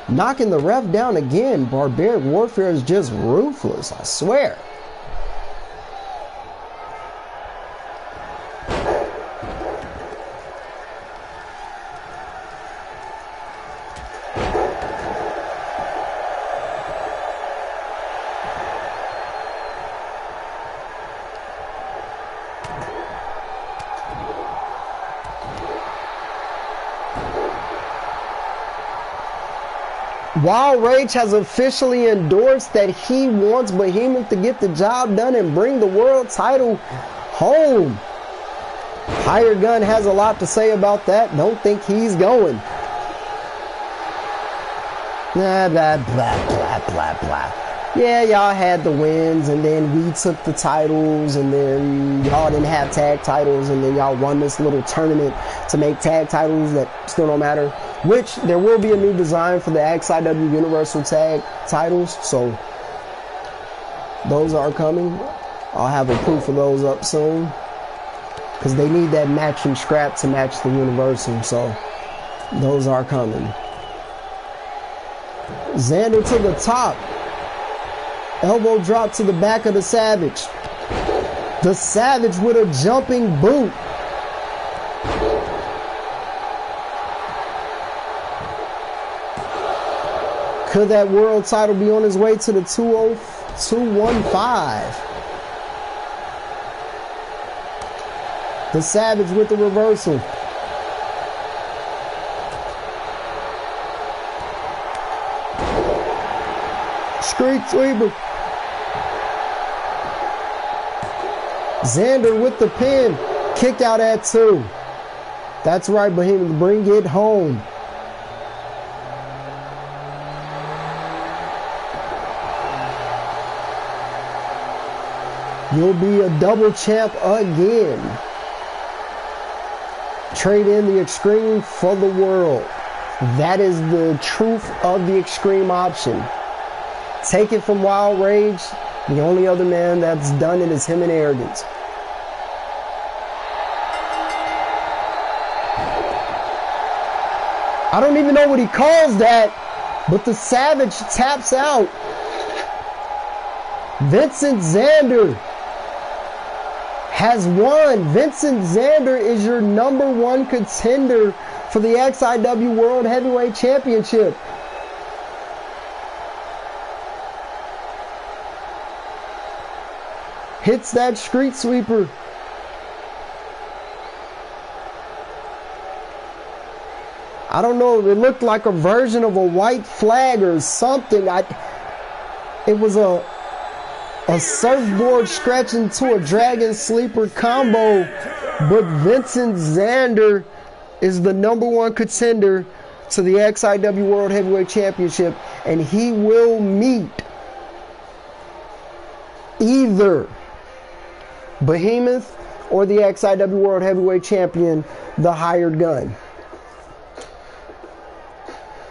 Knocking the ref down again. Barbaric Warfare is just ruthless, I swear. Wild Rage has officially endorsed that he wants Behemoth to get the job done and bring the world title home. Hired Gun has a lot to say about that. Don't think he's going. Blah, blah, blah, blah, blah, blah. Yeah, y'all had the wins, and then we took the titles, and then y'all didn't have tag titles, and then y'all won this little tournament to make tag titles that still don't matter. Which, there will be a new design for the XIW Universal Tag titles, so those are coming. I'll have a proof of those up soon, because they need that matching scrap to match the Universal, so those are coming. Xander to the top. Elbow drop to the back of the Savage. The Savage with a jumping boot. Could that world title be on his way to the 215? The Savage with the reversal. Street sweeper. Xander with the pin. Kick out at 2. That's right, Behemoth. Bring it home. You'll be a double champ again. Trade in the Extreme for the world. That is the truth of the Extreme option. Take it from Wild Rage. The only other man that's done it is him and Arrogance. I don't even know what he calls that, but the Savage taps out. Vincent Xander has won. Vincent Xander is your #1 contender for the XIW World Heavyweight Championship. Hits that street sweeper. I don't know, it looked like a version of a white flag or something. It was a surfboard stretch into a dragon sleeper combo, but Vincent Xander is the #1 contender to the XIW World Heavyweight Championship, and he will meet either Behemoth or the XIW World Heavyweight Champion, the Hired Gun.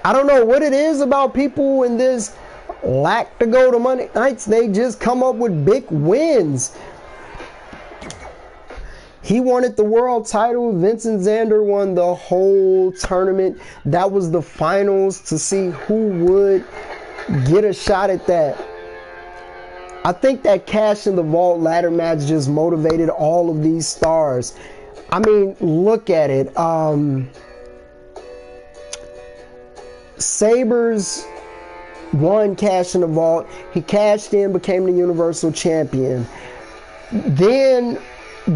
I don't know what it is about people in this lack to go to Monday nights. They just come up with big wins. He wanted the world title. Vincent Xander won the whole tournament. That was the finals to see who would get a shot at that. I think that Cash in the Vault ladder match just motivated all of these stars. I mean, look at it. Sabres won Cash in the Vault. He cashed in, became the Universal Champion. Then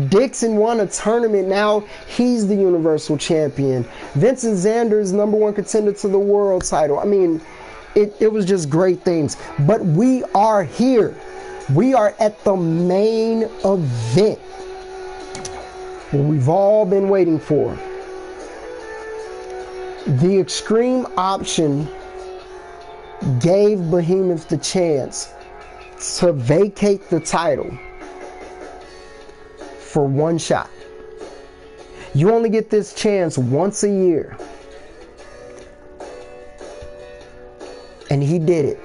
Dixon won a tournament. Now he's the Universal Champion. Vincent Xander is #1 contender to the world title. I mean, it was just great things. But we are here. We are at the main event. What we've all been waiting for. The Extreme option gave Behemoth the chance to vacate the title for one shot. You only get this chance once a year. And he did it.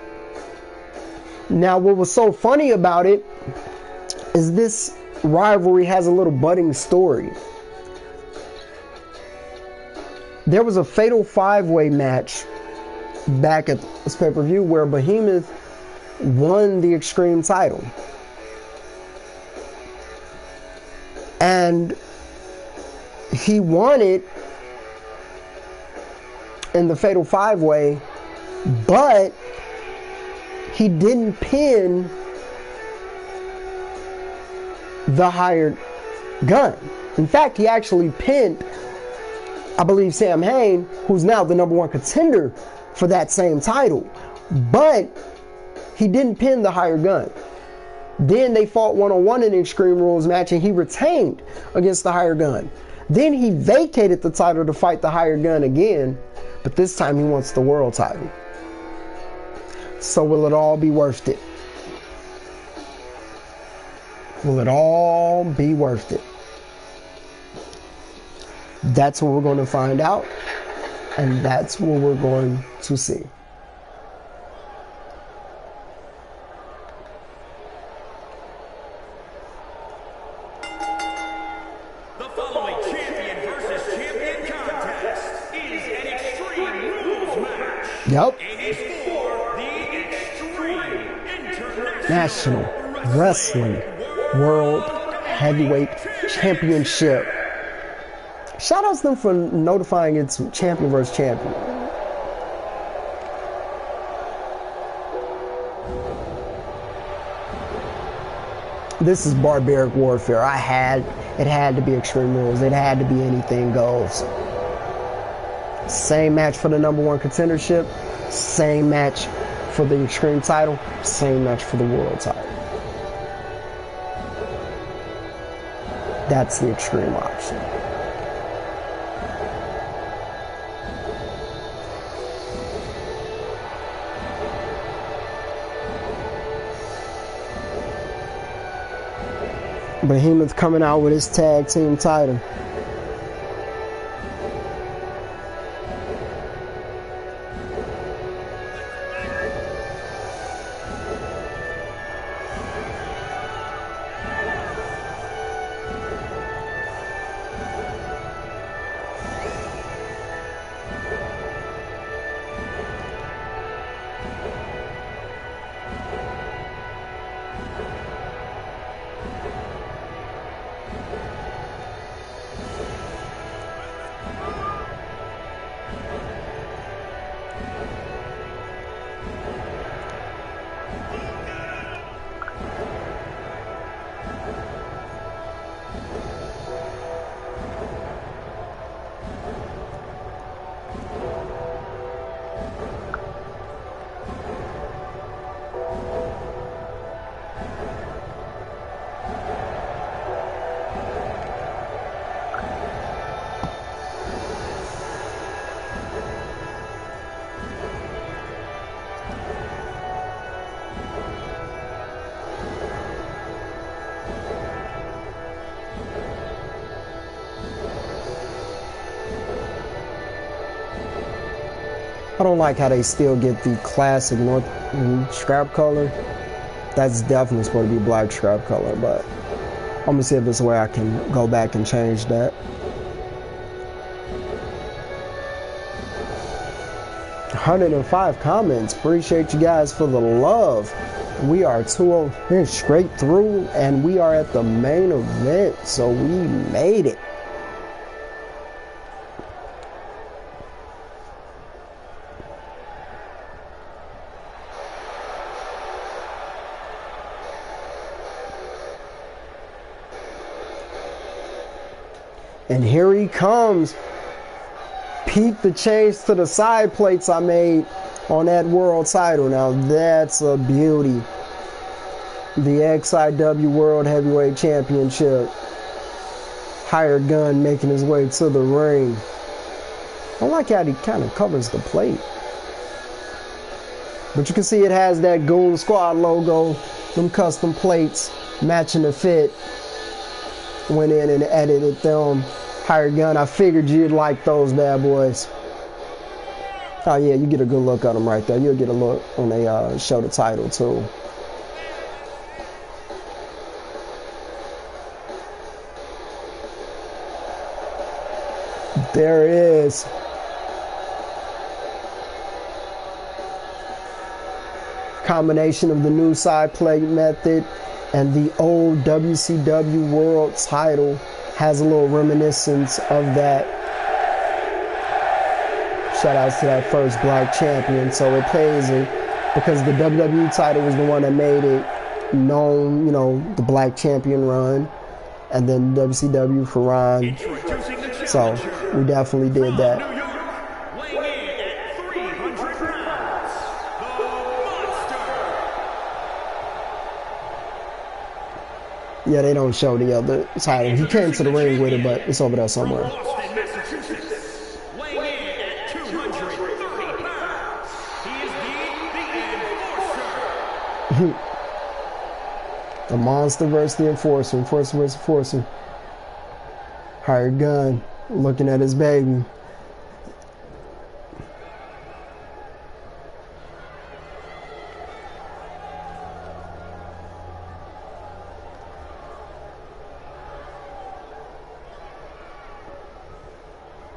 Now, what was so funny about it is this rivalry has a little budding story. There was a fatal 5-way match back at this pay-per-view where Behemoth won the Extreme title. And he won it in the fatal 5-way, but he didn't pin the hired gun. In fact, he actually pinned, I believe, Sam Hain, who's now the #1 contender for that same title. But he didn't pin the hired gun. Then they fought one-on-one in the Extreme Rules match, and he retained against the hired gun. Then he vacated the title to fight the hired gun again, but this time he wants the world title. So will it all be worth it? Will it all be worth it? That's what we're going to find out, and that's what we're going to see. The following champion versus champion contest is an Extreme Rules match. Yep. It is for the Extreme National Wrestling World Heavyweight Championship. Shout out to them for notifying it's champion versus champion. This is barbaric warfare. It had to be Extreme Rules. It had to be anything goes. Same match for the #1 contendership. Same match for the Extreme title. Same match for the world title. That's the Extreme option. Behemoth coming out with his tag team title. I don't like how they still get the classic North scrap color. That's definitely supposed to be black scrap color, but I'm gonna see if there's a way I can go back and change that. 105 comments. Appreciate you guys for the love. We are 2 straight through, and we are at the main event, so we made it. And here he comes. Peep the change to the side plates I made on that world title. Now that's a beauty. The XIW World Heavyweight Championship. Hired Gun making his way to the ring. I like how he kind of covers the plate. But you can see it has that Goon Squad logo, them custom plates matching the fit. Went in and edited them. Hired Gun, I figured you'd like those bad boys. Oh yeah, you get a good look at them right there. You'll get a look when they show the title too. There it is. Combination of the new side plate method and the old WCW World title has a little reminiscence of that. Shout outs to that first black champion. So it pays it because the WWE title was the one that made it known, you know, the black champion run, and then WCW for Ron. So we definitely did that. Yeah, they don't show the other title. He came to the ring with it, but it's over there somewhere. The Monster versus the Enforcer. Enforcer versus Enforcer. Hired Gun looking at his baby.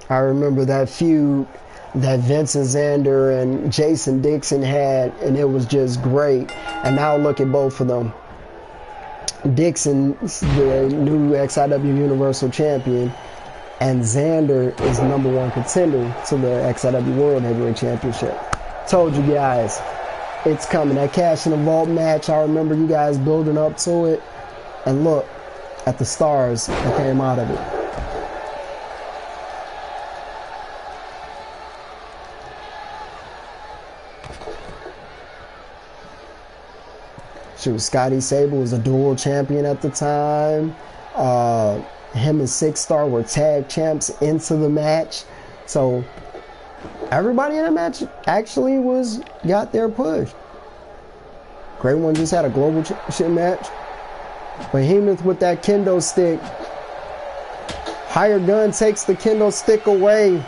I remember that feud that Vince and Xander and Jason Dixon had, and it was just great. And now look at both of them. Dixon's the new XIW Universal Champion, and Xander is #1 contender to the XIW World Heavyweight Championship. Told you guys, it's coming. That Cash in the Vault match, I remember you guys building up to it, and look at the stars that came out of it. Shoot, Scotty Sable was a dual champion at the time. Him and Six Star were tag champs into the match. So everybody in the match actually got their push. Great One just had a global championship match. Behemoth with that kendo stick. Hired Gun takes the kendo stick away.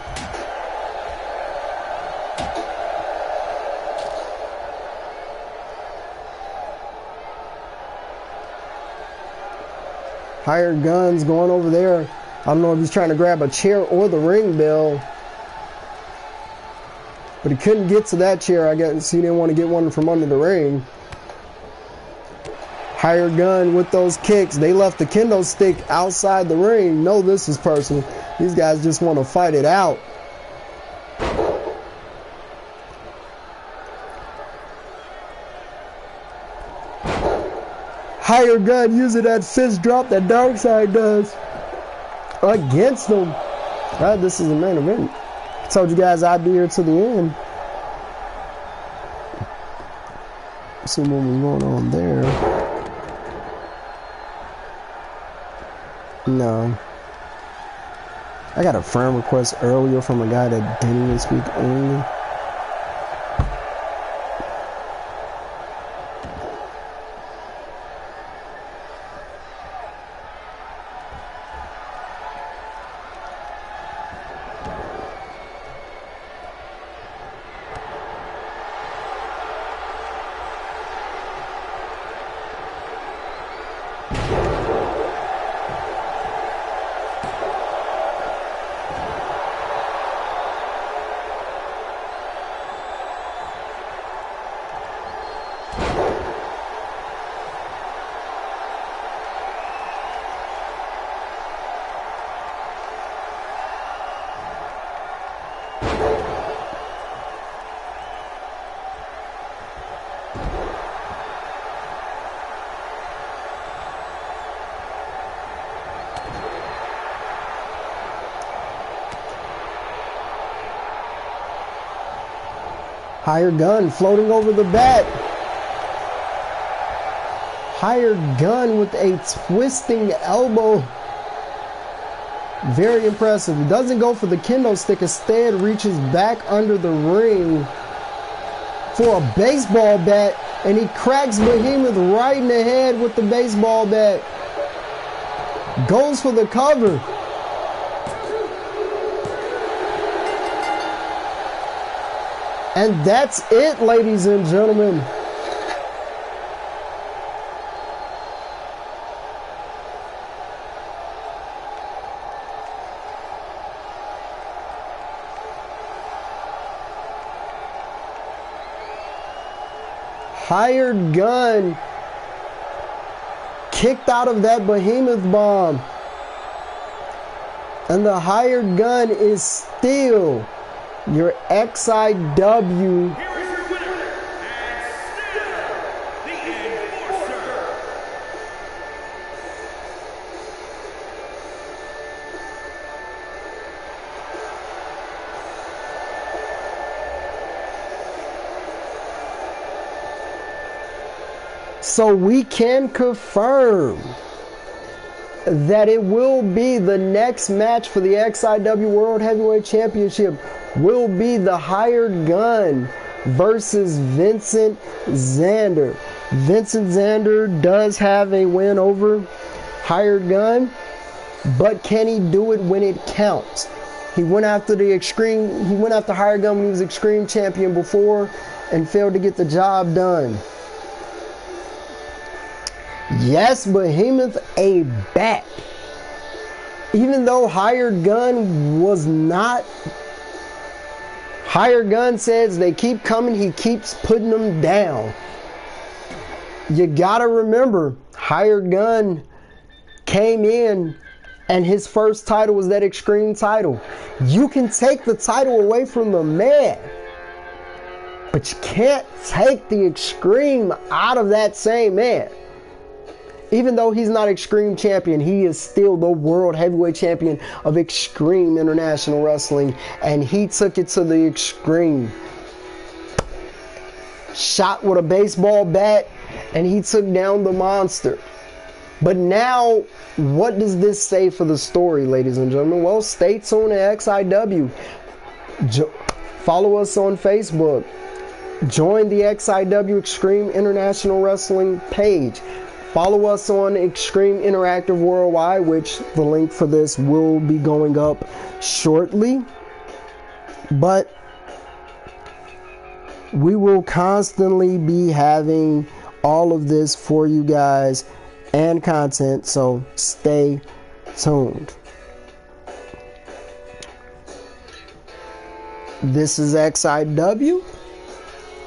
Hired Gun's going over there. I don't know if he's trying to grab a chair or the ring bell. But he couldn't get to that chair. I guess he didn't want to get one from under the ring. Hired Gun with those kicks. They left the kendo stick outside the ring. No, this is personal. These guys just want to fight it out. Hired Gun using that fist drop that Darkseid does against them. This is the main event. I told you guys I'd be here to the end. Let's see what was going on there. No. I got a friend request earlier from a guy that didn't even speak English. Higher gun floating over the bat. Higher gun with a twisting elbow. Very impressive. He doesn't go for the kendo stick. Instead, reaches back under the ring for a baseball bat. And he cracks Behemoth right in the head with the baseball bat. Goes for the cover. And that's it, ladies and gentlemen. Hired gun kicked out of that Behemoth bomb. And the hired gun is still your XIW Here is your winner, and still the Enforcer. So we can confirm that it will be the next match for the XIW World Heavyweight Championship will be the hired gun versus Vincent Xander. Vincent Xander does have a win over hired gun, but can he do it when it counts? He went after hired gun when he was Extreme Champion before and failed to get the job done. Yes, Behemoth a bat. Even though hired gun was not. Hired gun says they keep coming, he keeps putting them down. You gotta remember, hired gun came in and his first title was that Extreme title. You can take the title away from the man, but you can't take the Extreme out of that same man. Even though he's not Extreme Champion, he is still the World Heavyweight Champion of Extreme International Wrestling, and he took it to the extreme. Shot with a baseball bat, and he took down the monster. But now, what does this say for the story, ladies and gentlemen? Well, stay tuned to XIW. Follow us on Facebook. Join the XIW Extreme International Wrestling page. Follow us on Extreme Interactive Worldwide, which the link for this will be going up shortly. But we will constantly be having all of this for you guys and content, so stay tuned. This is XIW.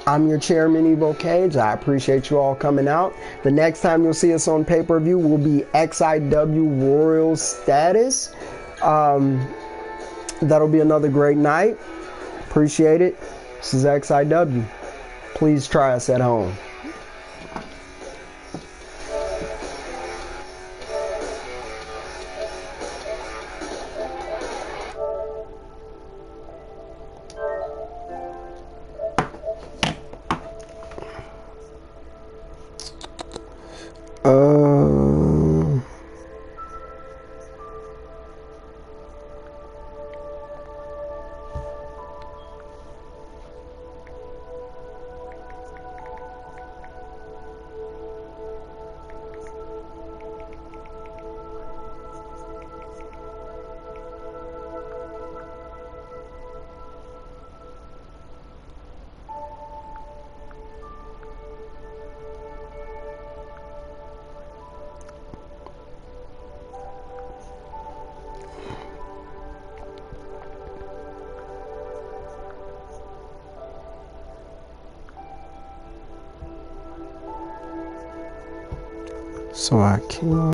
I'm your chairman, Evo Cage. I appreciate you all coming out. The next time you'll see us on pay-per-view will be XIW Royal Status. That'll be another great night. Appreciate it. This is XIW. Please try us at home. So I can